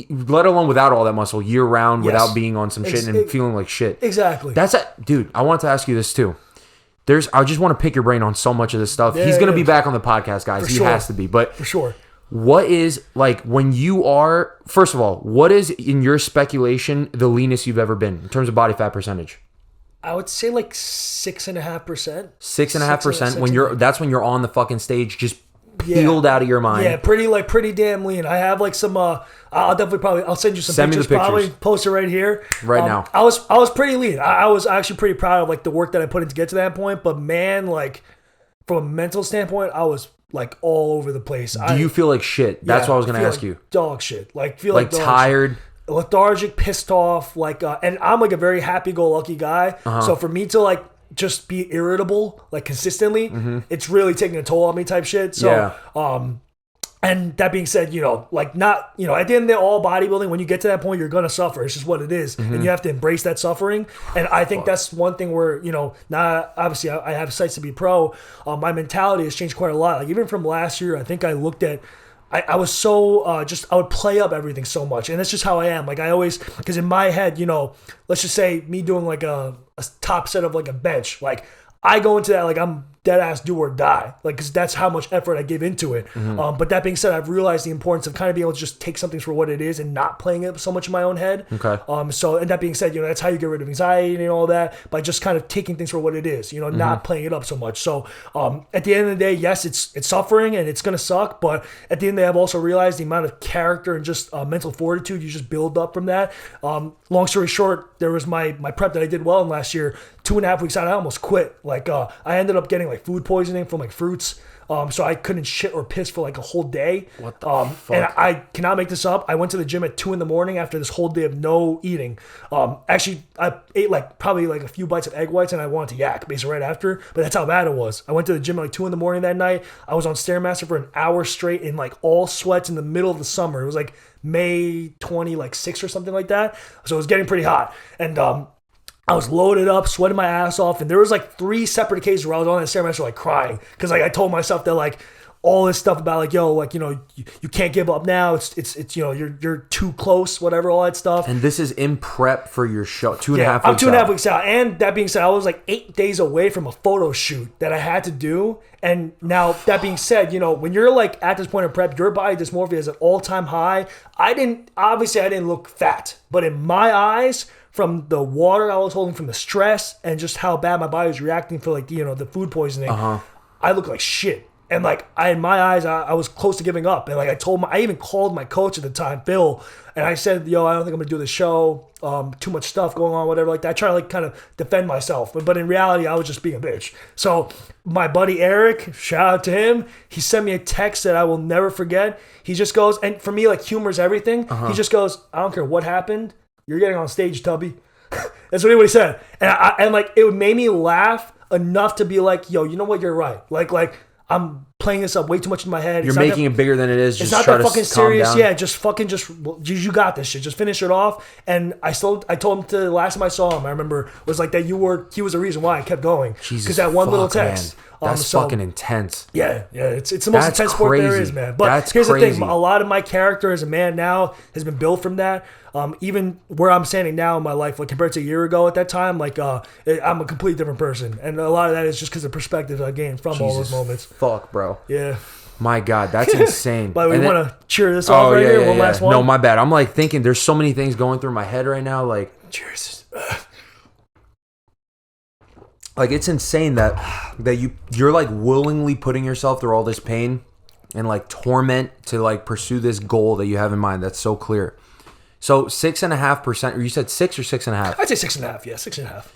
let alone without all that muscle year round without being on some shit and feeling like shit. Exactly. Dude, I want to ask you this too. I just want to pick your brain on so much of this stuff. He's going to be back on the podcast, guys. He has to be. But for sure. What is, like, when you are, first of all, what is, in your speculation, the leanest you've ever been in terms of body fat percentage? I would say like 6.5%. 6.5% that's when you're on the fucking stage, just peeled out of your mind. Yeah, pretty damn lean. I have like some. I'll send you some Send me pictures. the pictures. Probably post it right here. Right now. I was pretty lean. I was actually pretty proud of like the work that I put in to get to that point. But man, like from a mental standpoint, I was like all over the place. Do you feel like shit? That's what I was gonna ask you. Dog shit. Feel like dog tired. Shit. Lethargic, pissed off, and I'm like a very happy-go-lucky guy. So for me to like just be irritable like consistently, it's really taking a toll on me type shit. So and that being said, like not, at the end of the day, all bodybuilding, when you get to that point, you're gonna suffer. It's just what it is, and you have to embrace that suffering. And I think that's one thing where now obviously I have sights to be pro. My mentality has changed quite a lot. Like even from last year, I think I looked at. I was so I would play up everything so much, and that's just how I am. Like I always, because in my head, let's just say me doing like a top set of like a bench, like I go into that like I'm dead ass do or die, like because that's how much effort I give into it. But that being said, I've realized the importance of kind of being able to just take something for what it is and not playing it so much in my own head. Okay. So and that being said, that's how you get rid of anxiety and all that, by just kind of taking things for what it is, not playing it up so much. So at the end of the day, yes, it's suffering and it's gonna suck, but at the end of the day, I've also realized the amount of character and just mental fortitude you just build up from that. Long story short, there was my prep that I did well in last year. 2.5 weeks out, I almost quit. Like I ended up getting like food poisoning from like fruits. So I couldn't shit or piss for like a whole day. What the fuck? And I cannot make this up. I went to the gym at 2 a.m. after this whole day of no eating. Actually, I ate like probably like a few bites of egg whites and I wanted to yak basically right after. But that's how bad it was. I went to the gym at like 2 a.m. that night. I was on Stairmaster for an hour straight in like all sweats in the middle of the summer. It was like May 26 or something like that. So it was getting pretty hot. And I was loaded up, sweating my ass off, and there was like 3 separate occasions where I was on that Stairmaster like crying because like I told myself that like all this stuff about like you can't give up now. It's you're too close, whatever, all that stuff. And this is in prep for your show. 2.5 weeks out. I'm 2.5 weeks out. And that being said, I was like 8 days away from a photo shoot that I had to do. And now that being said, when you're like at this point in prep, your body dysmorphia is at all-time high. I didn't look fat, but in my eyes, from the water I was holding, from the stress, and just how bad my body was reacting for like the food poisoning, I look like shit. And like in my eyes, I was close to giving up. And like I even called my coach at the time, Phil, and I said, I don't think I'm gonna do the show. Too much stuff going on, whatever like that. I try to like kind of defend myself, but in reality, I was just being a bitch. So my buddy Eric, shout out to him, he sent me a text that I will never forget. He just goes, and for me, like humor's everything. He just goes, I don't care what happened. You're getting on stage, Tubby. That's what he said. And like, it made me laugh enough to be like, yo, you know what? You're right. Like I'm playing this up way too much in my head. You're making it bigger than it is. It's not that fucking serious. Yeah, you got this shit. Just finish it off. And I told him to, the last time I saw him, I remember, was like that he was the reason why I kept going. Jesus, that one little text. Man. That's fucking intense. Yeah. It's the most intense sport there is, man. But here's the thing. A lot of my character as a man now has been built from that. Even where I'm standing now in my life, like compared to a year ago at that time, like I'm a completely different person. And a lot of that is just because of perspective I gained from all those moments. Fuck, bro. Yeah. My God, that's insane. But we want to cheer this off here. One last one. No, my bad. I'm like thinking there's so many things going through my head right now. Like, cheers. Like it's insane that you're like willingly putting yourself through all this pain and like torment to like pursue this goal that you have in mind. That's so clear. So 6.5%, or you said 6 or 6.5? I'd say 6.5. Yeah, 6.5.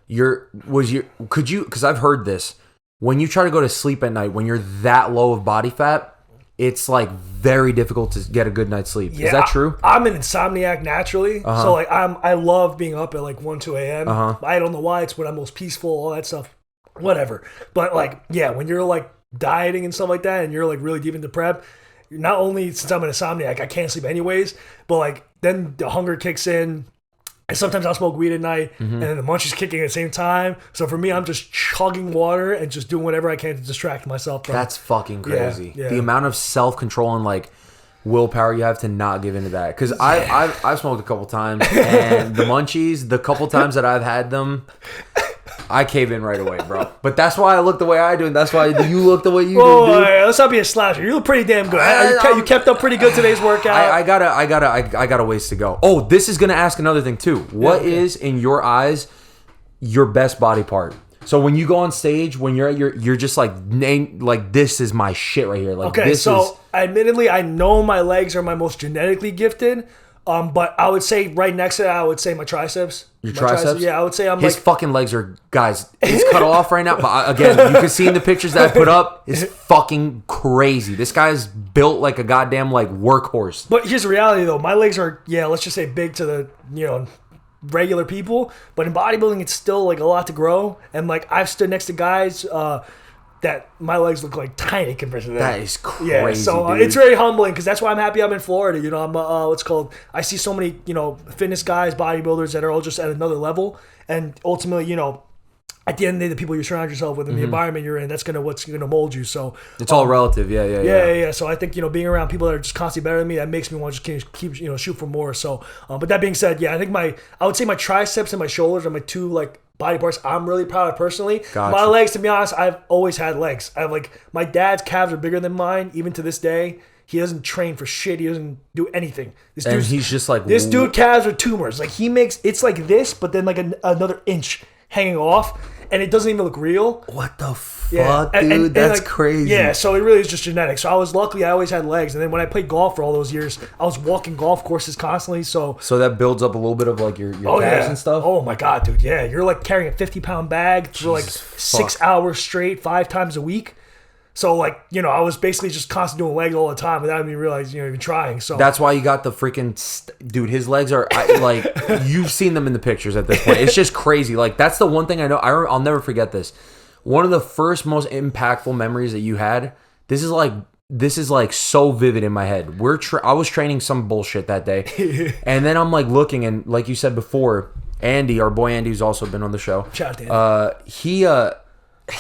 6.5%. Because I've heard this. When you try to go to sleep at night, when you're that low of body fat, it's like very difficult to get a good night's sleep. Yeah, is that true? I'm an insomniac naturally. So like I love being up at like 1, 2 a.m. I don't know why. It's when I'm most peaceful, all that stuff. Whatever. But like, yeah, when you're like dieting and stuff like that and you're like really deep into prep, not only since I'm an insomniac, I can't sleep anyways, but like then the hunger kicks in. And sometimes I'll smoke weed at night, and then the munchies kicking at the same time. So for me, I'm just chugging water and just doing whatever I can to distract myself from. That's fucking crazy. Yeah. The amount of self-control and like willpower you have to not give into that. Because I've smoked a couple times, and the munchies, the couple times that I've had them, I cave in right away, bro. But that's why I look the way I do, and that's why you look the way you Whoa, do, dude. let's not be a sloucher. You look pretty damn good. You kept up pretty good today's workout. I got a ways to go. Oh, this is gonna ask another thing too. What is in your eyes your best body part? So when you go on stage, when you're at you're just like this is my shit right here. Like okay, this so admittedly, I know my legs are my most genetically gifted. But I would say right next to that, I would say my triceps. Your triceps? Yeah, I would say his fucking legs are, guys, he's cut off right now. But again, you can see in the pictures that I put up, it's fucking crazy. This guy's built like a goddamn like workhorse. But here's the reality though. My legs are, let's just say big to the, regular people. But in bodybuilding, it's still like a lot to grow. And like I've stood next to guys that my legs look like tiny compared to them. That is crazy. Yeah, so dude. it's very humbling because that's why I'm happy I'm in Florida. I'm I see so many fitness guys, bodybuilders that are all just at another level, and ultimately at the end of the day, the people you surround yourself with and the environment you're in, that's what's gonna mold you. So it's all relative. Yeah. So I think being around people that are just constantly better than me, that makes me want to just keep shoot for more. So but that being said, I think I would say my triceps and my shoulders are my two like body parts I'm really proud of personally. Gotcha. My legs, to be honest, I've always had legs. I have my dad's calves are bigger than mine, even to this day. He doesn't train for shit. He doesn't do anything. He's just like this dude. Calves are tumors. Like he makes it's like this, but then like another inch hanging off, and it doesn't even look real. What the fuck, dude? And that's like, crazy. Yeah, so it really is just genetics. So I always had legs, and then when I played golf for all those years, I was walking golf courses constantly. So that builds up a little bit of like your calves and stuff. Oh my god, dude, yeah, you're like carrying a 50-pound bag for like 6 hours straight, 5 times a week. So like I was basically just constantly doing legs all the time without even realizing even trying. So that's why you got the freaking dude. His legs are like you've seen them in the pictures at this point. It's just crazy. Like that's the one thing I know. I'll never forget this. One of the first most impactful memories that you had. This is like so vivid in my head. I was training some bullshit that day, and then I'm like looking, and like you said before, Andy, our boy Andy, who's also been on the show. Shout out to Andy.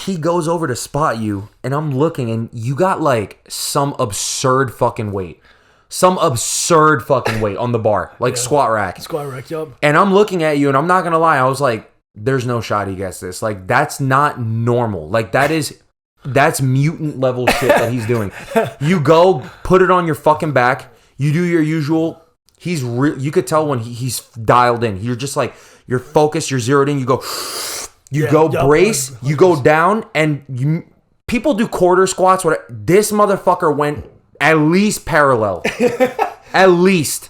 He goes over to spot you, and I'm looking, and you got like some absurd fucking weight. Some absurd fucking weight on the bar. Like squat rack. Squat rack, yup. And I'm looking at you, and I'm not going to lie. I was like, there's no shot he gets this. Like, that's not normal. Like, that's mutant level shit that he's doing. You go, put it on your fucking back. You do your usual. You could tell when he's dialed in. You're just like, you're focused, you're zeroed in. You go... brace, you go down, and people do quarter squats. This motherfucker went at least parallel. At least.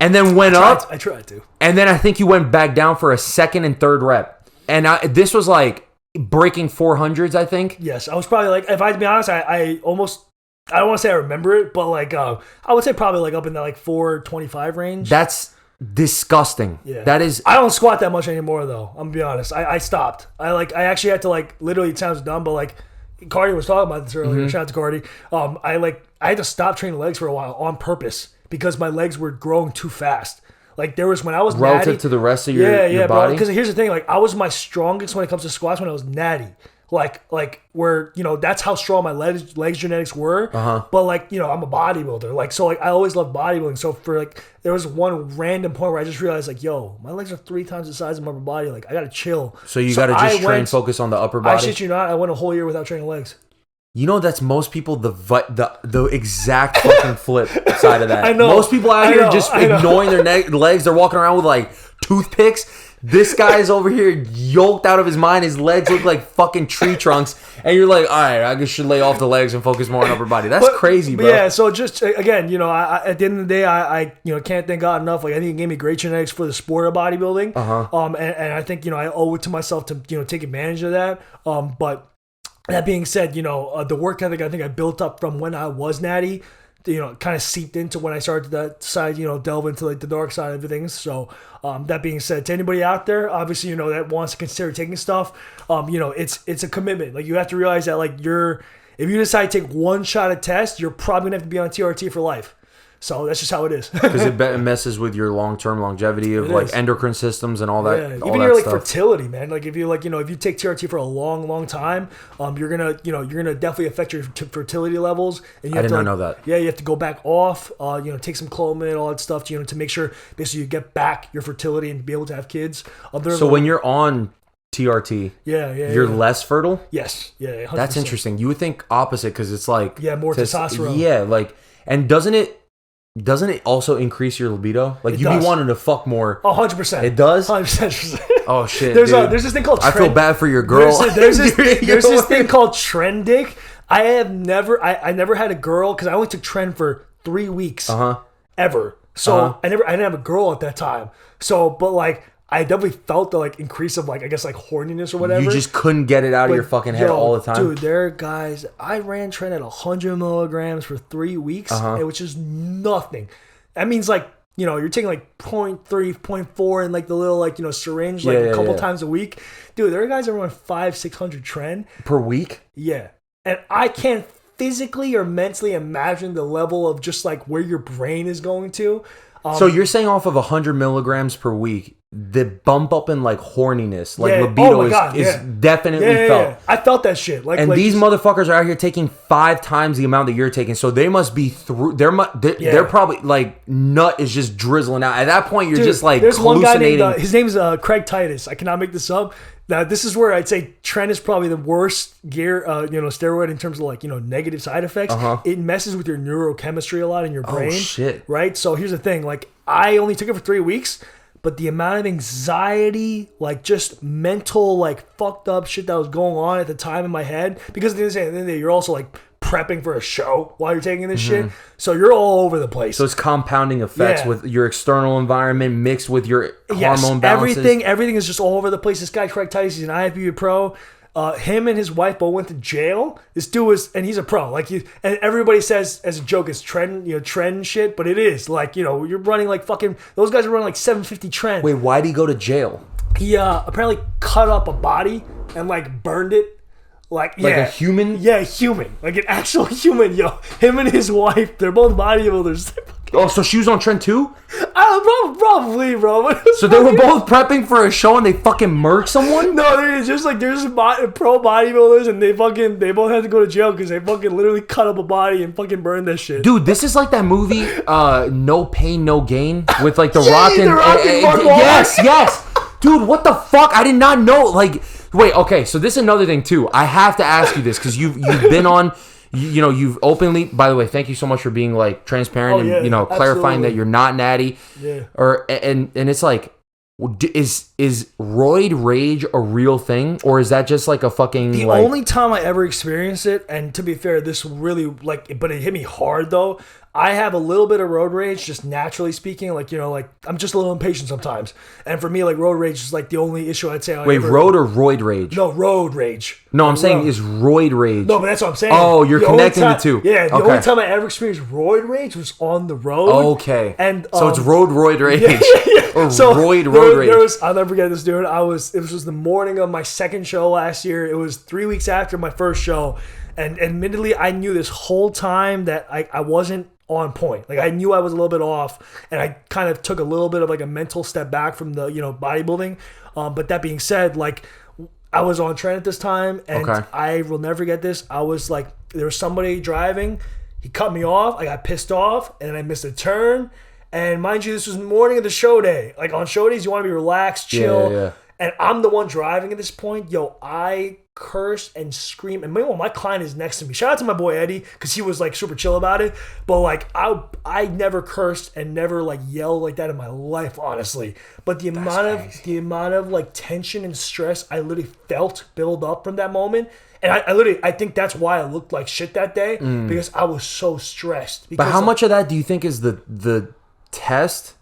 And then went up. I tried to. And then I think you went back down for a second and third rep. And this was like breaking 400s, I think. Yes, I was probably like, if I to be honest, I almost... I don't want to say I remember it, but like I would say probably like up in the like 425 range. That's disgusting. Yeah. That is. I don't squat that much anymore though. I'm gonna be honest. I stopped. I actually had to like literally. It sounds dumb, but like Cardi was talking about this earlier. Shout out to Cardi. I had to stop training legs for a while on purpose because my legs were growing too fast. Like there was when I was relative natty, to the rest of your body. Because here's the thing. Like I was my strongest when it comes to squats when I was natty. Like where that's how strong my legs genetics were. But like I'm a bodybuilder. Like so like I always loved bodybuilding. So for like there was one random point where I just realized like my legs are 3 times the size of my upper body. Like I gotta chill. So you gotta just focus on the upper body. I shit you not. I went a whole year without training legs. That's most people the exact fucking flip side of that. I know. Most people out here just ignoring their legs. They're walking around with like toothpicks. This guy's over here yoked out of his mind. His legs look like fucking tree trunks. And you're like, all right, I just should lay off the legs and focus more on upper body. That's crazy, bro. Yeah, so just, again, I at the end of the day, I can't thank God enough. Like, I think it gave me great genetics for the sport of bodybuilding. And I think, I owe it to myself to, take advantage of that. But that being said, the work ethic I think I built up from when I was natty, kind of seeped into when I started that side, delve into like the dark side of things. So that being said, to anybody out there, obviously, that wants to consider taking stuff, it's a commitment. Like you have to realize that like if you decide to take one shot at test, you're probably gonna have to be on TRT for life. So that's just how it is. Because it messes with your long-term longevity of like endocrine systems and all that. Yeah, even your like fertility, man. Like if you if you take TRT for a long, long time, you're gonna definitely affect your fertility levels. And you have I did not know that. Yeah, you have to go back off. Take some Clomid, all that stuff. To make sure basically you get back your fertility and be able to have kids. So when you're on TRT, Yeah. you're less fertile? Yes. Yeah. 100%. That's interesting. You would think opposite because it's like more testosterone. Yeah, like, and doesn't it also increase your libido? Like you be wanting to fuck more. 100%. It does? 100%. Oh shit. There's this thing called I feel bad for your girl. There's this thing called Tren dick. I never had a girl because I only took Tren for 3 weeks. Ever. So I didn't have a girl at that time. So, but like, I definitely felt the like increase of like, I guess like horniness or whatever. You just couldn't get it out of your fucking head all the time. Dude, there are guys, I ran Tren at 100 milligrams for 3 weeks, which is nothing. That means like, you're taking like 0.3, 0.4 in like the little like, syringe like a couple times a week. Dude, there are guys that run 500-600 Tren. Per week? Yeah. And I can't physically or mentally imagine the level of just like where your brain is going to. So you're saying off of 100 milligrams per week, the bump up in like horniness, like libido is definitely felt. Yeah. I felt that shit. And these motherfuckers are out here taking 5 times the amount that you're taking, so they must be through. They're probably like nut is just drizzling out. At that point, you're just like there's hallucinating. One guy named his name's Craig Titus. I cannot make this up. Now, this is where I'd say Tren is probably the worst gear, steroid in terms of like, negative side effects. It messes with your neurochemistry a lot in your brain. Oh, shit. Right? So here's the thing. Like, I only took it for 3 weeks, but the amount of anxiety, like just mental, like fucked up shit that was going on at the time in my head, because at the end of the day, you're also like prepping for a show while you're taking this shit. So you're all over the place. So it's compounding effects with your external environment mixed with your hormone balances. Everything is just all over the place. This guy, Craig Titus, he's an IFBB pro. Him and his wife both went to jail. This dude was, and he's a pro. Like, and everybody says as a joke, it's Tren shit, but it is. Like, you're running like fucking, those guys are running like 750 Tren. Wait, why'd he go to jail? He apparently cut up a body and like burned it. Like a human? Yeah, human. Like an actual human, yo. Him and his wife, they're both bodybuilders. Oh, so she was on Tren too? Probably, bro. So they were both prepping for a show and they fucking murked someone? No, they're just pro bodybuilders, and they both had to go to jail because they fucking literally cut up a body and fucking burned that shit. Dude, this is like that movie, No Pain, No Gain, with like The Rock and yes. Dude, what the fuck? I did not know. Like, wait, okay, so this is another thing too. I have to ask you this because you've been on. You've openly, by the way, thank you so much for being like transparent and clarifying that you're not natty. Yeah. And it's like, is roid rage a real thing, or is that just like a fucking the only time I ever experienced it? And to be fair, this really but it hit me hard though. I have a little bit of road rage, just naturally speaking. Like, I'm just a little impatient sometimes. And for me, like, road rage is like the only issue I'd say. Road or roid rage? No, road rage. No, I'm saying is roid rage. No, but that's what I'm saying. Oh, you're connecting the two. Yeah, the only time I ever experienced roid rage was on the road. Okay. And so it's roid rage. Or so roid rage. I'll never forget this, dude. It was the morning of my second show last year. It was 3 weeks after my first show. And admittedly, I knew this whole time that I wasn't on point. Like, I knew I was a little bit off, and I kind of took a little bit of like a mental step back from the bodybuilding. But that being said, like, I was on Tren at this time, and I will never forget this. I was like, there was somebody driving, he cut me off, I got pissed off, and I missed a turn. And mind you, this was the morning of the show day. Like, on show days, you want to be relaxed, chill. Yeah. And I'm the one driving at this point. Yo, I cursed and screamed. And meanwhile, my client is next to me. Shout out to my boy Eddie, because he was like super chill about it. But like, I never cursed and never like yelled like that in my life, honestly. But the amount of like tension and stress I literally felt build up from that moment. And I think that's why I looked like shit that day, because I was so stressed. But how much of that do you think is the test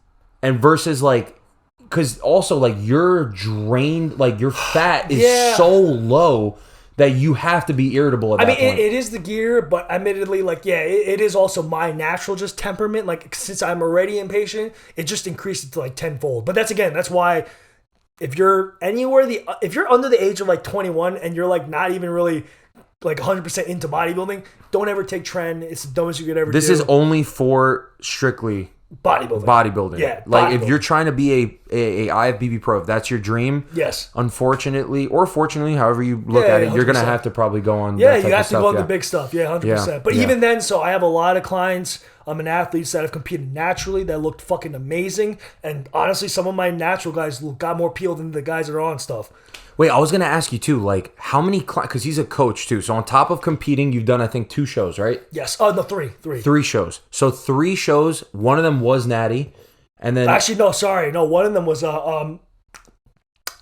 and versus like, because also like you're drained, like your fat is so low that you have to be irritable at that point. It is the gear, but admittedly, like, it is also my natural just temperament. Like, since I'm already impatient, it just increased it to like tenfold. But that's why if you're if you're under the age of like 21 and you're like not even really like 100% into bodybuilding, don't ever take Tren. It's the dumbest you could ever do. This is only for strictly bodybuilding. Yeah. Like, if you're trying to be a IFBB pro, if that's your dream, Yes. Unfortunately, or fortunately, however you look at it, you're going to have to probably go on Yeah, that type you have of to stuff, go on the big stuff. Yeah, 100%. But even then, so I have a lot of clients and athletes that have competed naturally that looked fucking amazing. And honestly, some of my natural guys got more appeal than the guys that are on stuff. Wait, I was going to ask you too, like how many, because he's a coach too. So on top of competing, you've done, I think, 2 shows, right? Yes. Oh, no, 3. 3 shows. So 3 shows, one of them was natty. And then actually, no, sorry. No, one of them was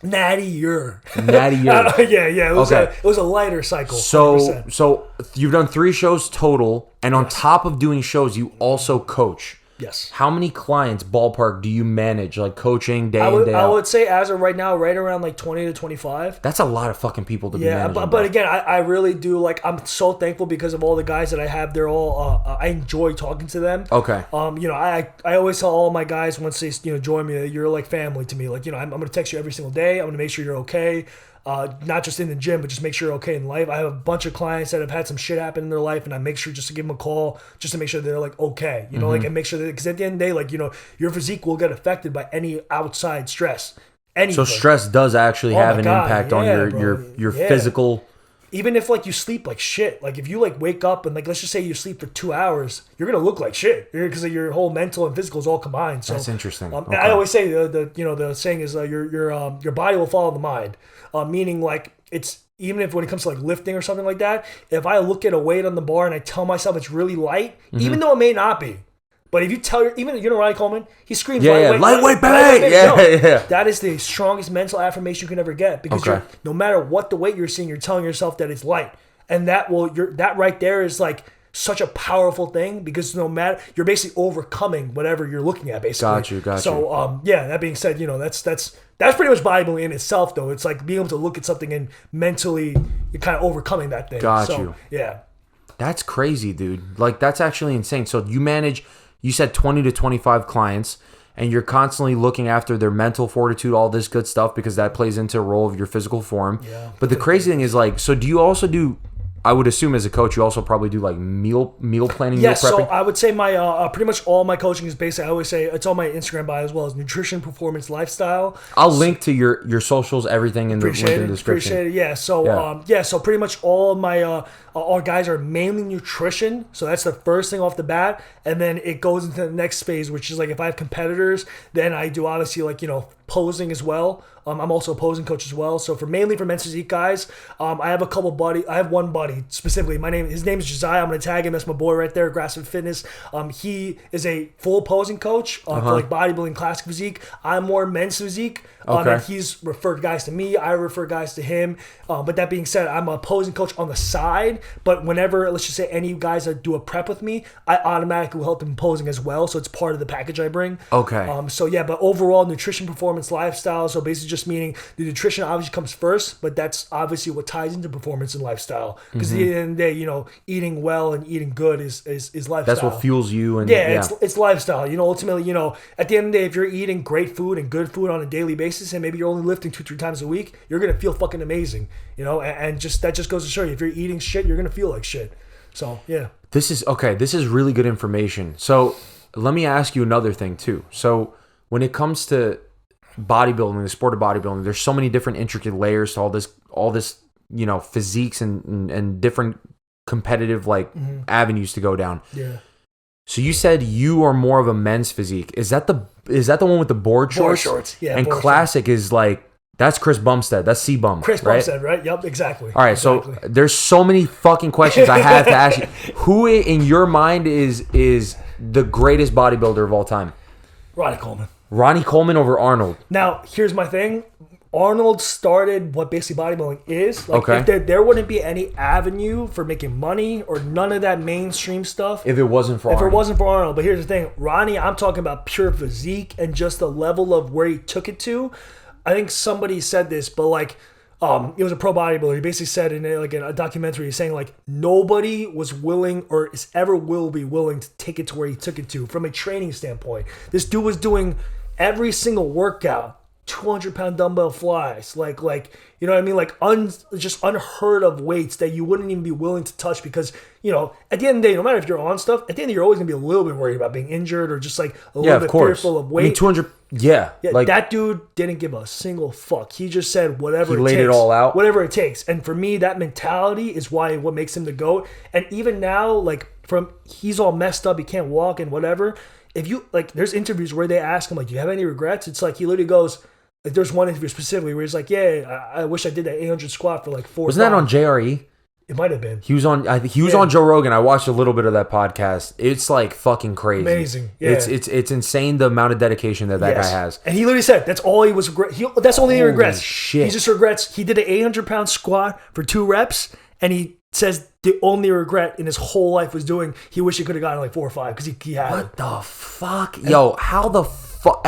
natty year. Natty year. Yeah. It was a lighter cycle. So you've done 3 shows total. And on top of doing shows, you also coach. Yes. How many clients, ballpark, do you manage, like coaching day in, day out? I would say as of right now, right around like 20 to 25. That's a lot of fucking people to be managing. Yeah, but again, I really do, like, I'm so thankful because of all the guys that I have. They're all, I enjoy talking to them. Okay. I always tell all my guys once they, join me, that you're like family to me. Like, I'm going to text you every single day. I'm going to make sure you're okay. Not just in the gym, but just make sure you're okay in life. I have a bunch of clients that have had some shit happen in their life, and I make sure just to give them a call, just to make sure they're like okay, like, and make sure that, because at the end of the day, like, your physique will get affected by any outside stress. Anything. So stress does actually have an impact on your physical. Even if like you sleep like shit, like if you like wake up and like let's just say you sleep for 2 hours, you're gonna look like shit because your whole mental and physical is all combined. So that's interesting. Okay. I always say the saying is your body will follow the mind, meaning like it's even if when it comes to like lifting or something like that, if I look at a weight on the bar and I tell myself it's really light, even though it may not be. But if you tell even Ronnie Coleman, he screams lightweight, baby. Yeah. That is the strongest mental affirmation you can ever get because no matter what the weight you're seeing, you're telling yourself that it's light, and that right there is like such a powerful thing because no matter you're basically overcoming whatever you're looking at basically. Got you. So that being said, that's pretty much bodybuilding in itself though. It's like being able to look at something and mentally you're kind of overcoming that thing. Got you. Yeah. That's crazy, dude. Like that's actually insane. So you manage. You said 20 to 25 clients, and you're constantly looking after their mental fortitude, all this good stuff, because that plays into a role of your physical form. Yeah. But the crazy thing is, like, so do you also do, I would assume as a coach, you also probably do, like, meal planning, meal prepping? So I would say my, pretty much all my coaching is basically, I always say, it's on my Instagram bio as well, as nutrition, performance, lifestyle. I'll link to your socials, everything in the link in the description. Appreciate it, yeah. So, so pretty much all of my, our guys are mainly nutrition, so that's the first thing off the bat, and then it goes into the next phase, which is like if I have competitors, then I do obviously like posing as well. I'm also a posing coach as well. So mainly for men's physique guys, I have I have one buddy specifically. His name is Josiah. I'm gonna tag him. That's my boy right there, Grassfit Fitness. He is a full posing coach for like bodybuilding, classic physique. I'm more men's physique. And he's referred guys to me. I refer guys to him. But that being said, I'm a posing coach on the side. But whenever, let's just say, any guys that do a prep with me, I automatically will help them posing as well. So it's part of the package I bring. Okay. But overall, nutrition, performance, lifestyle. So basically just meaning the nutrition obviously comes first, but that's obviously what ties into performance and lifestyle. Because at the end of the day, eating well and eating good is lifestyle. That's what fuels you. And it's lifestyle. Ultimately, at the end of the day, if you're eating great food and good food on a daily basis, and maybe you're only lifting 2-3 times a week, you're gonna feel fucking amazing. And just that just goes to show you, if you're eating shit, you're gonna feel like shit. So yeah. This is really good information. So let me ask you another thing too. So when it comes to bodybuilding, the sport of bodybuilding, there's so many different intricate layers to all this physiques and different competitive avenues to go down. Yeah. So you said you are more of a men's physique. Is that the one with the board shorts? Board shorts, yeah. And classic shorts. Is like, that's Chris Bumstead. That's C-Bum. Bumstead, right? Yep, exactly. All right, exactly. So there's so many fucking questions I have to ask you. Who in your mind is the greatest bodybuilder of all time? Ronnie Coleman. Ronnie Coleman over Arnold. Now, here's my thing. Arnold started what basically bodybuilding is. If there wouldn't be any avenue for making money or none of that mainstream stuff. If it wasn't for Arnold. But here's the thing. Ronnie, I'm talking about pure physique and just the level of where he took it to. I think somebody said this, but it was a pro bodybuilder. He basically said in a documentary, he's saying nobody was willing or ever will be willing to take it to where he took it to from a training standpoint. This dude was doing every single workout 200-pound dumbbell flies, like you know what I mean, like just unheard of weights that you wouldn't even be willing to touch because, you know, at the end of the day, no matter if you're on stuff, at the end of the day, you're always gonna be a little bit worried about being injured or just like a little bit fearful of weight. I mean, 200. Yeah, like that dude didn't give a single fuck. He just said whatever. He laid it all out. Whatever it takes. And for me, that mentality is what makes him the GOAT. And even now, like he's all messed up, he can't walk and whatever. If you like, there's interviews where they ask him like, "Do you have any regrets?" It's like he literally goes. Like, there's one interview specifically where he's like, "Yeah, I wish I did that 800 squat for like 4." Wasn't that on JRE? It might have been. He was on. I think he was on Joe Rogan. I watched a little bit of that podcast. It's like fucking crazy. Amazing. Yeah. It's insane the amount of dedication that guy has. And he literally said that's all he was. That's only he regrets. Shit. He just regrets he did an 800-pound squat for 2 reps, and he says the only regret in his whole life was doing. He wish he could have gotten like 4 or 5 because he had. What the fuck, yo? How the fuck?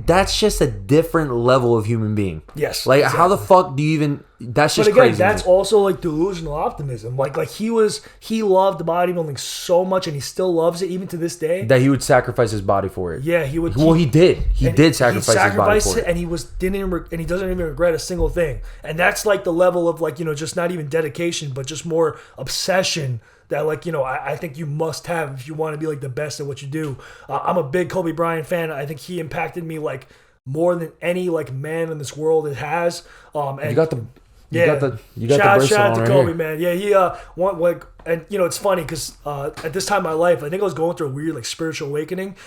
That's just a different level of human being. Yes. Like how the fuck do you even? That's just crazy. But again, crazy. That's also like delusional optimism. Like he loved bodybuilding so much, and he still loves it even to this day. That he would sacrifice his body for it. Yeah, he would. Well, he did. He did sacrifice his body for it, and he doesn't even regret a single thing. And that's like the level of like, you know, just not even dedication, but just more obsession. That like, you know, I think you must have if you want to be like the best at what you do. I'm a big Kobe Bryant fan. I think he impacted me like more than any like man in this world it has. And you got the shout out to Kobe, man. Yeah, he and you know, it's funny because at this time in my life, I think I was going through a weird like spiritual awakening.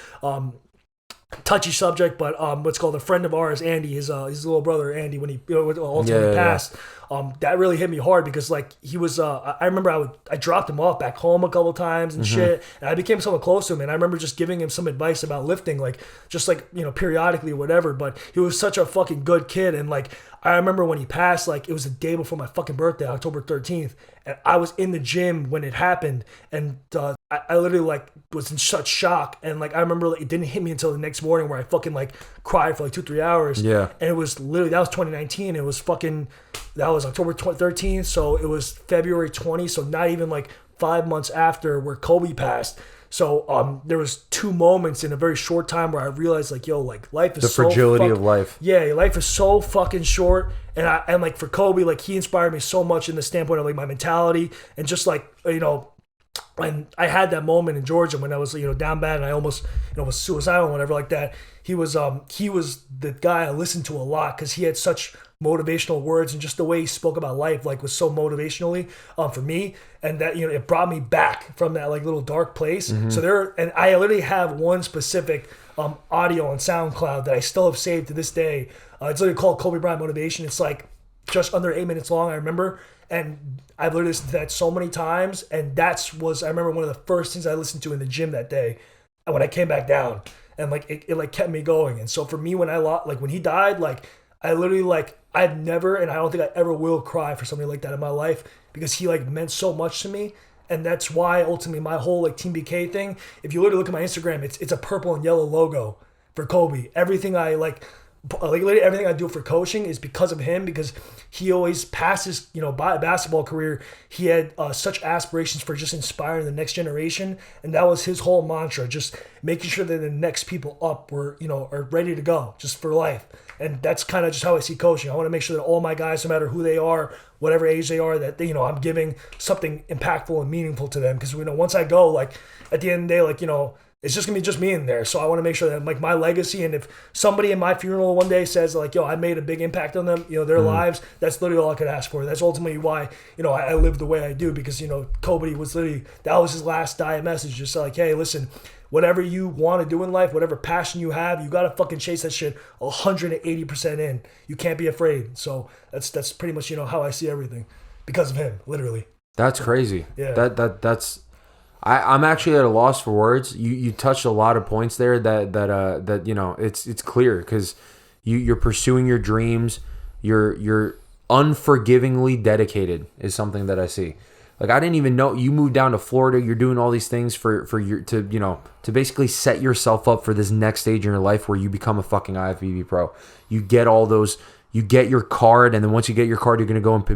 Touchy subject, but what's called a friend of ours, Andy, his little brother Andy, when he ultimately passed. That really hit me hard because like he was I remember I dropped him off back home a couple times and shit, and I became somewhat close to him, and I remember just giving him some advice about lifting, like just like, you know, periodically or whatever. But he was such a fucking good kid, and like I remember when he passed, like it was the day before my fucking birthday, October 13th, and I was in the gym when it happened, and I literally like was in such shock, and like I remember like, it didn't hit me until the next morning where I fucking like cried for like 2-3 hours. Yeah, and it was literally, that was 2019. It was that was October 13th, so it was February 20, so not even like 5 months after where Kobe passed. So there was 2 moments in a very short time where I realized like, yo, like life is so the fragility of life. Yeah, life is so fucking short, and like for Kobe, like he inspired me so much in the standpoint of like my mentality and just like, you know. And I had that moment in Georgia when I was, you know, down bad and I almost, you know, was suicidal and whatever like that. He was the guy I listened to a lot because he had such motivational words, and just the way he spoke about life like was so motivationally for me, and that, you know, it brought me back from that like little dark place. So and I literally have one specific audio on SoundCloud that I still have saved to this day. It's literally called Kobe Bryant Motivation. It's like just under 8 minutes long, I remember. And I've listened to that so many times, and I remember one of the first things I listened to in the gym that day when I came back down, and like it like kept me going. And so for me, when when he died, like I literally like I've never, and I don't think I ever will cry for somebody like that in my life, because he like meant so much to me. And that's why ultimately my whole like Team BK thing, if you literally look at my Instagram, it's a purple and yellow logo for Kobe. Everything I literally everything I do for coaching is because of him, because he always past his, you know, basketball career, he had such aspirations for just inspiring the next generation, and that was his whole mantra, just making sure that the next people up are ready to go just for life. And that's kind of just how I see coaching. I want to make sure that all my guys, no matter who they are, whatever age they are, that they, you know, I'm giving something impactful and meaningful to them, because, you know, once I go, like at the end of the day, like, you know, it's just gonna be just me in there. So I want to make sure that like my legacy, and if somebody in my funeral one day says like, yo, I made a big impact on them, you know, their lives, that's literally all I could ask for. That's ultimately why, you know, I live the way I do, because, you know, Kobe was literally, that was his last dying message, just like, hey, listen, whatever you want to do in life, whatever passion you have, you got to fucking chase that shit 180% in. You can't be afraid. So that's pretty much, you know, how I see everything because of him, literally. That's crazy. Yeah. That's I'm actually at a loss for words. You touched a lot of points there that you know, it's clear, because you're pursuing your dreams. You're unforgivingly dedicated is something that I see. Like, I didn't even know you moved down to Florida. You're doing all these things to basically set yourself up for this next stage in your life where you become a fucking IFBB pro. You get all those, you get your card, and then once you get your card, you're gonna go and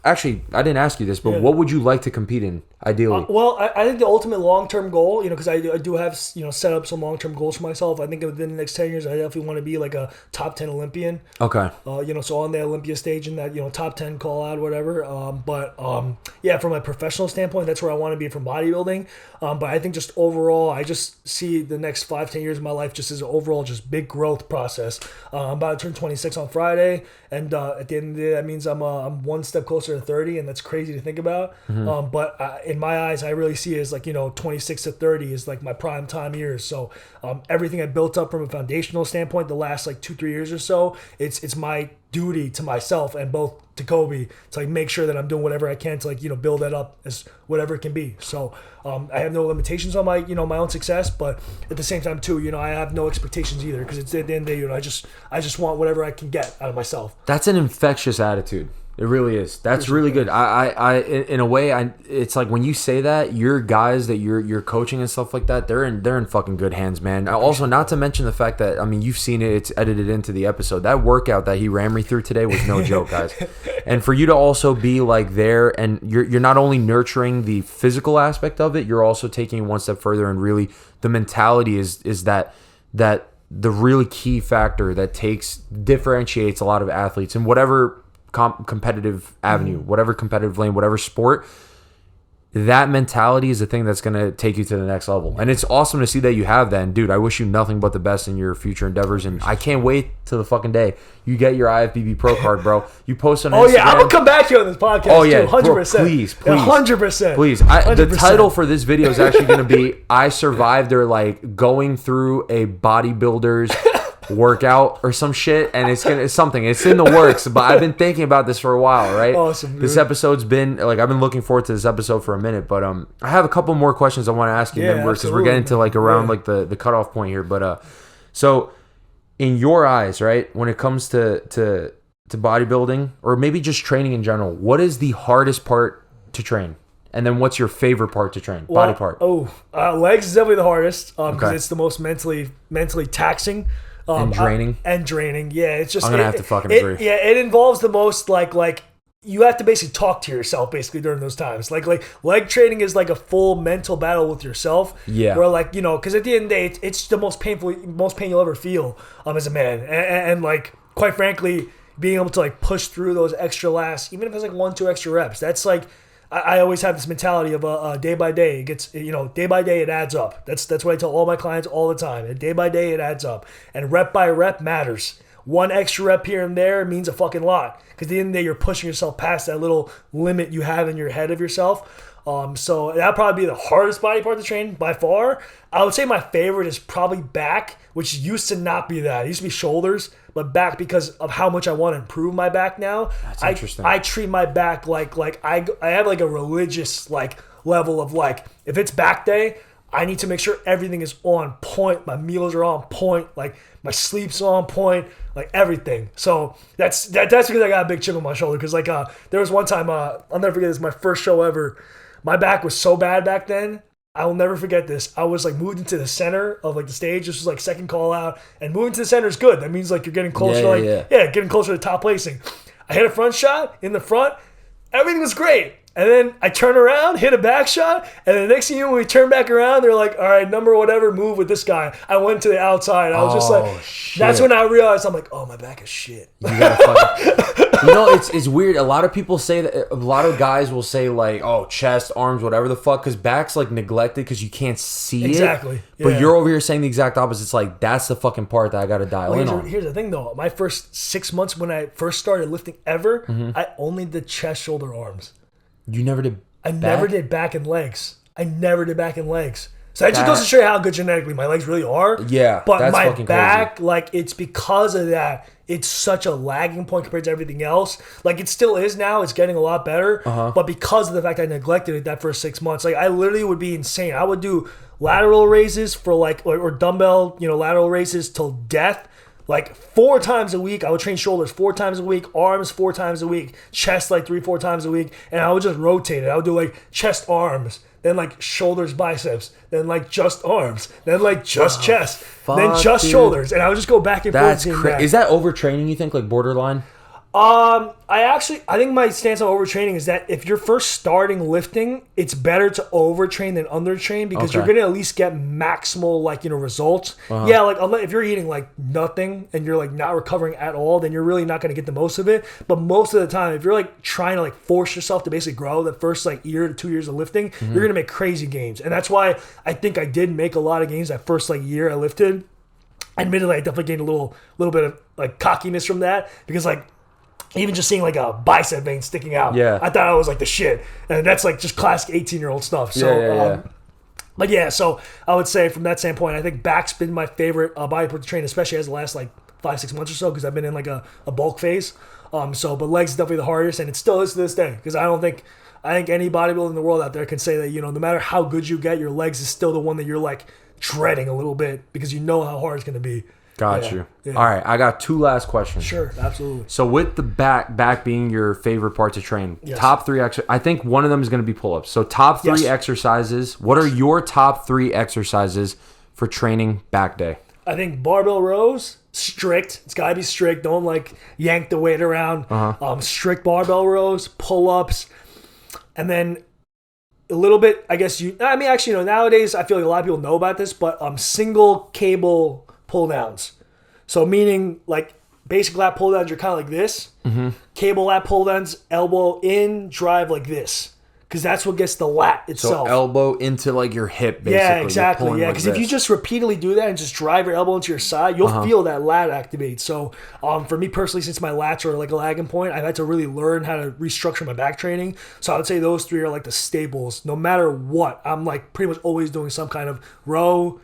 Actually, I didn't ask you this, but what would you like to compete in, ideally? Well, I think the ultimate long-term goal, because I do have, set up some long-term goals for myself. I think within the next 10 years, I definitely want to be like a top 10 Olympian. Okay. So on the Olympia stage in that, top 10 call out, whatever. From a professional standpoint, that's where I want to be from bodybuilding. But I think just overall, I just see the next 5-10 years of my life just as an overall just big growth process. I'm about to turn 26 on Friday, and at the end of the day, that means I'm one step closer to 30, and that's crazy to think about. But in my eyes, I really see it as like 26 to 30 is like my prime time years. So everything I built up from a foundational standpoint the last like 2-3 years or so, it's my duty to myself and both to Kobe to like make sure that I'm doing whatever I can to like build that up as whatever it can be. So I have no limitations on my my own success, but at the same time too, I have no expectations either, because it's at the end of the day, I just want whatever I can get out of myself. That's an infectious attitude. It really is. That's really good. I in a way, it's like when you say that, your guys that you're coaching and stuff like that, they're in fucking good hands, man. Also, not to mention the fact that, I mean, you've seen it, it's edited into the episode. That workout that he ran me through today was no joke, guys. And for you to also be like there, and you're not only nurturing the physical aspect of it, you're also taking it one step further, and really the mentality is that the really key factor that differentiates a lot of athletes in whatever competitive avenue, whatever competitive lane, whatever sport. That mentality is the thing that's going to take you to the next level. And it's awesome to see that you have that. And dude, I wish you nothing but the best in your future endeavors. And I can't wait till the fucking day you get your IFBB Pro card, bro. You post on Instagram. Oh yeah, I'm going to come back to you on this podcast. Oh yeah, too, 100%. Bro, please. 100%. Please. The title for this video is actually going to be, I survived or like going through a bodybuilders workout or some shit, and it's in the works, but I've been thinking about this for a while, right? Awesome, dude. This episode's been like, I've been looking forward to this episode for a minute, but I have a couple more questions I want to ask you, because we're getting to like around like the cutoff point here. But so in your eyes, right, when it comes to bodybuilding, or maybe just training in general, what is the hardest part to train? And then what's your favorite part to train? Body part. Legs is definitely the hardest, because it's the most mentally taxing. And draining. Yeah, it's just, I'm gonna have to fucking agree. It involves the most like you have to basically talk to yourself basically during those times. Like leg training is like a full mental battle with yourself. Yeah. Where like, because at the end of the day, it's the most pain you'll ever feel as a man. And like, quite frankly, being able to like push through those extra last, even if it's like 1-2 extra reps, that's like, I always have this mentality of day by day. It gets, day by day it adds up. That's what I tell all my clients all the time. And day by day it adds up. And rep by rep matters. One extra rep here and there means a fucking lot. Because at the end of the day, you're pushing yourself past that little limit you have in your head of yourself. So that'd probably be the hardest body part to train by far. I would say my favorite is probably back, which used to not be that. It used to be shoulders, but back because of how much I want to improve my back now. That's interesting. I treat my back like I have like a religious like level of like, if it's back day, I need to make sure everything is on point. My meals are on point. Like my sleep's on point. Like everything. So that's because I got a big chip on my shoulder. Because like there was one time I'll never forget this. My first show ever. My back was so bad back then. I will never forget this. I was like moved into the center of like the stage. This was like second call out, and moving to the center is good. That means like you're getting closer, getting closer to top placing. I hit a front shot in the front. Everything was great. And then I turn around, hit a back shot, and the next thing you know, when we turn back around, they're like, all right, number whatever, move with this guy. I went to the outside. I was just like, shit. That's when I realized, I'm like, oh, my back is shit. You gotta it's weird. A lot of people say that, a lot of guys will say like, oh, chest, arms, whatever the fuck, because back's like neglected because you can't see it. Exactly. Yeah. But you're over here saying the exact opposite. It's like, that's the fucking part that I gotta dial in on. Here's the thing though. My first 6 months when I first started lifting ever, I only did chest, shoulder, arms. You never did I never did back and legs. So that just goes to show you how good genetically my legs really are. Yeah, but that's my fucking back, crazy. like, it's because of that. It's such a lagging point compared to everything else. Like, it still is now. It's getting a lot better. But because of the fact I neglected it that first 6 months, like, I literally would be insane. I would do lateral raises for like, or dumbbell, lateral raises till death. Like 4 times a week, I would train shoulders 4 times a week, arms 4 times a week, chest like 3-4 times a week, and I would just rotate it. I would do like chest, arms, then like shoulders, biceps, then like just arms, then like just chest, then just shoulders, and I would just go back and forth. That's crazy. Is that overtraining? You think, like borderline? I think my stance on overtraining is that if you're first starting lifting, it's better to overtrain than undertrain because you're gonna at least get maximal results. Yeah, like if you're eating like nothing and you're like not recovering at all, then you're really not gonna get the most of it. But most of the time, if you're like trying to like force yourself to basically grow the first like year to 2 years of lifting, you're gonna make crazy gains, and that's why I think I did make a lot of gains that first like year I lifted. Admittedly, I definitely gained a little bit of like cockiness from that because like. Even just seeing like a bicep vein sticking out, I thought I was like the shit, and that's like just classic 18-year-old stuff. So, but yeah, so I would say from that standpoint, I think back's been my favorite bodybuilder to train, especially as the last like 5-6 months or so, because I've been in like a bulk phase. But legs is definitely the hardest, and it still is to this day, because I think any bodybuilder in the world out there can say that no matter how good you get, your legs is still the one that you're like dreading a little bit because you know how hard it's gonna be. Got you. Yeah. All right, I got 2 last questions. Sure, absolutely. So with the back being your favorite part to train, top 3 I think one of them is going to be pull-ups. So top 3 exercises. What are your top 3 exercises for training back day? I think barbell rows, strict. It's got to be strict. Don't like yank the weight around. Strict barbell rows, pull-ups, and then a little bit, I guess nowadays I feel like a lot of people know about this, but single cable pull downs. So meaning like basic lat pull downs, you're kind of like this. Cable lat pull downs, elbow in, drive like this. Because that's what gets the lat itself. So elbow into like your hip, basically. Yeah, exactly. Yeah, because if you just repeatedly do that and just drive your elbow into your side, you'll feel that lat activate. So for me personally, since my lats are like a lagging point, I've had to really learn how to restructure my back training. So I would say those 3 are like the staples. No matter what, I'm like pretty much always doing some kind of row,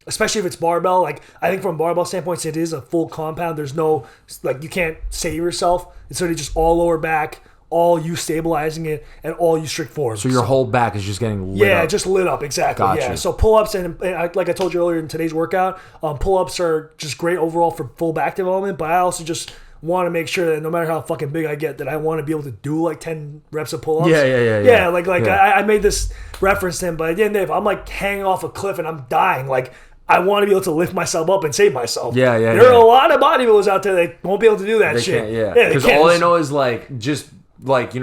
especially if it's barbell. Like I think from a barbell standpoint, it is a full compound. There's no like you can't save yourself. It's sort of just all lower back, all you stabilizing it, and all you strict forwards. So your whole back is just getting lit up. Yeah, just lit up, exactly. Gotcha. Yeah. So pull-ups and like I told you earlier in today's workout, pull-ups are just great overall for full back development. But I also just want to make sure that no matter how fucking big I get, that I want to be able to do like 10 reps of pull-ups. Yeah. I made this reference to him, but at the end of the day, if I'm like hanging off a cliff and I'm dying, like I want to be able to lift myself up and save myself. There are a lot of bodybuilders out there that won't be able to do that shit. Because all they know is like just like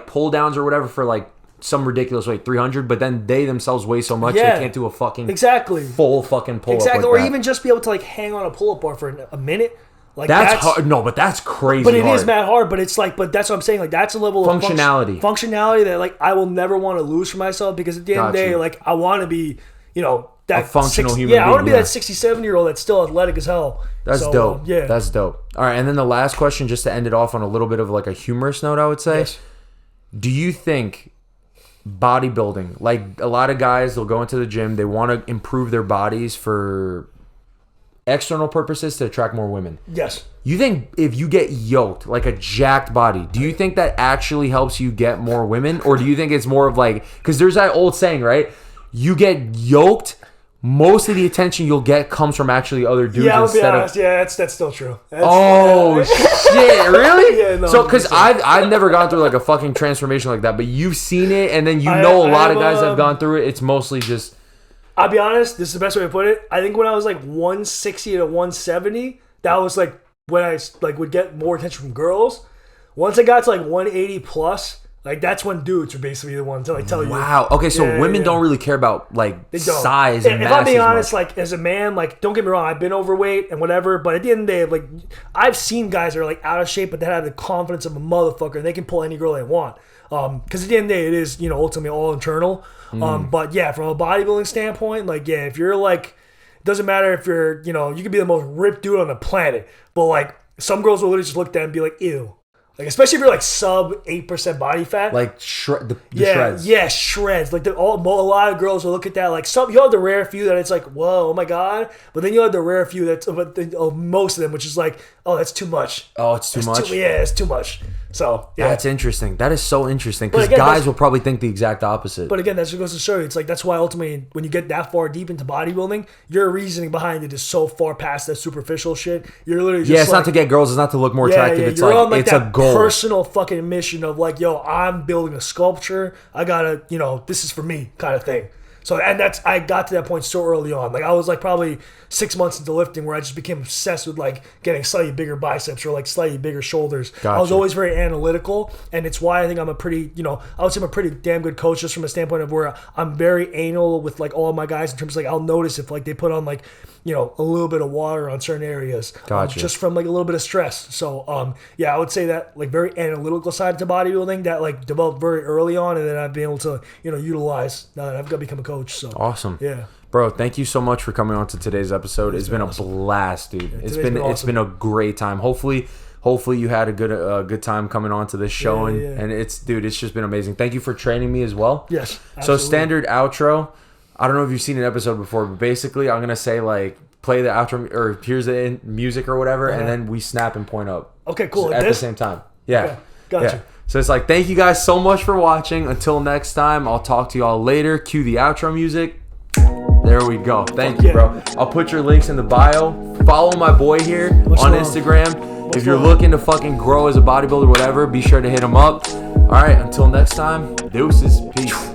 pull downs or whatever for like some ridiculous weight, 300, but then they themselves weigh so much they can't do a fucking full fucking pull up or even just be able to like hang on a pull-up bar for a minute. Like that's hard. No, but that's crazy. But it is mad hard. But it's like, but that's what I'm saying. Like that's a level of functionality that like I will never want to lose for myself, because at the end of the day, like I want to be, that a functional human being. I want to be that 67-year-old that's still athletic as hell. That's dope. That's dope. All right, and then the last question, just to end it off on a little bit of like a humorous note, I would say. Yes. Do you think bodybuilding, like a lot of guys, they'll go into the gym, they want to improve their bodies for external purposes to attract more women? Yes. You think if you get yoked, like a jacked body, do you think that actually helps you get more women? Or do you think it's more of like, because there's that old saying, right? You get yoked, most of the attention you'll get comes from actually other dudes. Yeah, I'll be honest. Yeah, that's still true. Shit, really? Yeah, no. So, because I've never gone through like a fucking transformation like that, but you've seen it, and then a lot of guys have gone through it. It's mostly just. I'll be honest, this is the best way to put it. I think when I was like 160 to 170, that was like when I like would get more attention from girls. Once I got to like 180 plus, like that's when dudes are basically the ones to like tell you. Wow. Okay, so women don't really care about like size and mass. If I'm being honest, like as a man, like don't get me wrong, I've been overweight and whatever, but at the end of the day, like I've seen guys that are like out of shape, but they have the confidence of a motherfucker, and they can pull any girl they want. Because at the end of the day, it is ultimately all internal. But yeah, from a bodybuilding standpoint, like if you're like, it doesn't matter if you're you could be the most ripped dude on the planet, but like some girls will literally just look at that and be like, ew. Like especially if you're like sub 8% body fat, like the shreds. Yeah, shreds. Like a lot of girls will look at that. Like you have the rare few that it's like, whoa, oh my god. But then you have the rare few that's most of them, which is like, oh, that's too much. Oh, it's too much. It's too much. So yeah, that's interesting. That is so interesting, because guys will probably think the exact opposite. But again, that just goes to show you, it's like that's why ultimately when you get that far deep into bodybuilding, your reasoning behind it is so far past that superficial shit. You're literally just it's not to get girls, it's not to look more attractive. It's like it's a goal. Personal fucking mission of like, yo, I'm building a sculpture. I gotta, this is for me kind of thing. So, and I got to that point so early on. Like I was like probably 6 months into lifting where I just became obsessed with like getting slightly bigger biceps or like slightly bigger shoulders. Gotcha. I was always very analytical, and it's why I think I'm a pretty, I would say I'm a pretty damn good coach just from a standpoint of where I'm very anal with like all of my guys in terms of like I'll notice if like they put on like, a little bit of water on certain areas, just from like a little bit of stress. So, yeah, I would say that like very analytical side to bodybuilding that like developed very early on, and then I've been able to, utilize now that I've got to become a coach. So awesome. Yeah. Bro, thank you so much for coming on to today's episode. It's been awesome. A blast, dude. It's been a great time. Hopefully you had a good time coming on to this show, and it's just been amazing. Thank you for training me as well. Yes. Absolutely. So standard outro. I don't know if you've seen an episode before, but basically I'm gonna say like play the outro or here's the music or whatever, and then we snap and point up. Okay, cool. At the same time. Yeah. Okay. Gotcha. Yeah. So it's like, thank you guys so much for watching. Until next time, I'll talk to y'all later. Cue the outro music. There we go. Thank you, bro. I'll put your links in the bio. Follow my boy here on Instagram. If you're looking to fucking grow as a bodybuilder, whatever, be sure to hit him up. All right, until next time, deuces. Peace.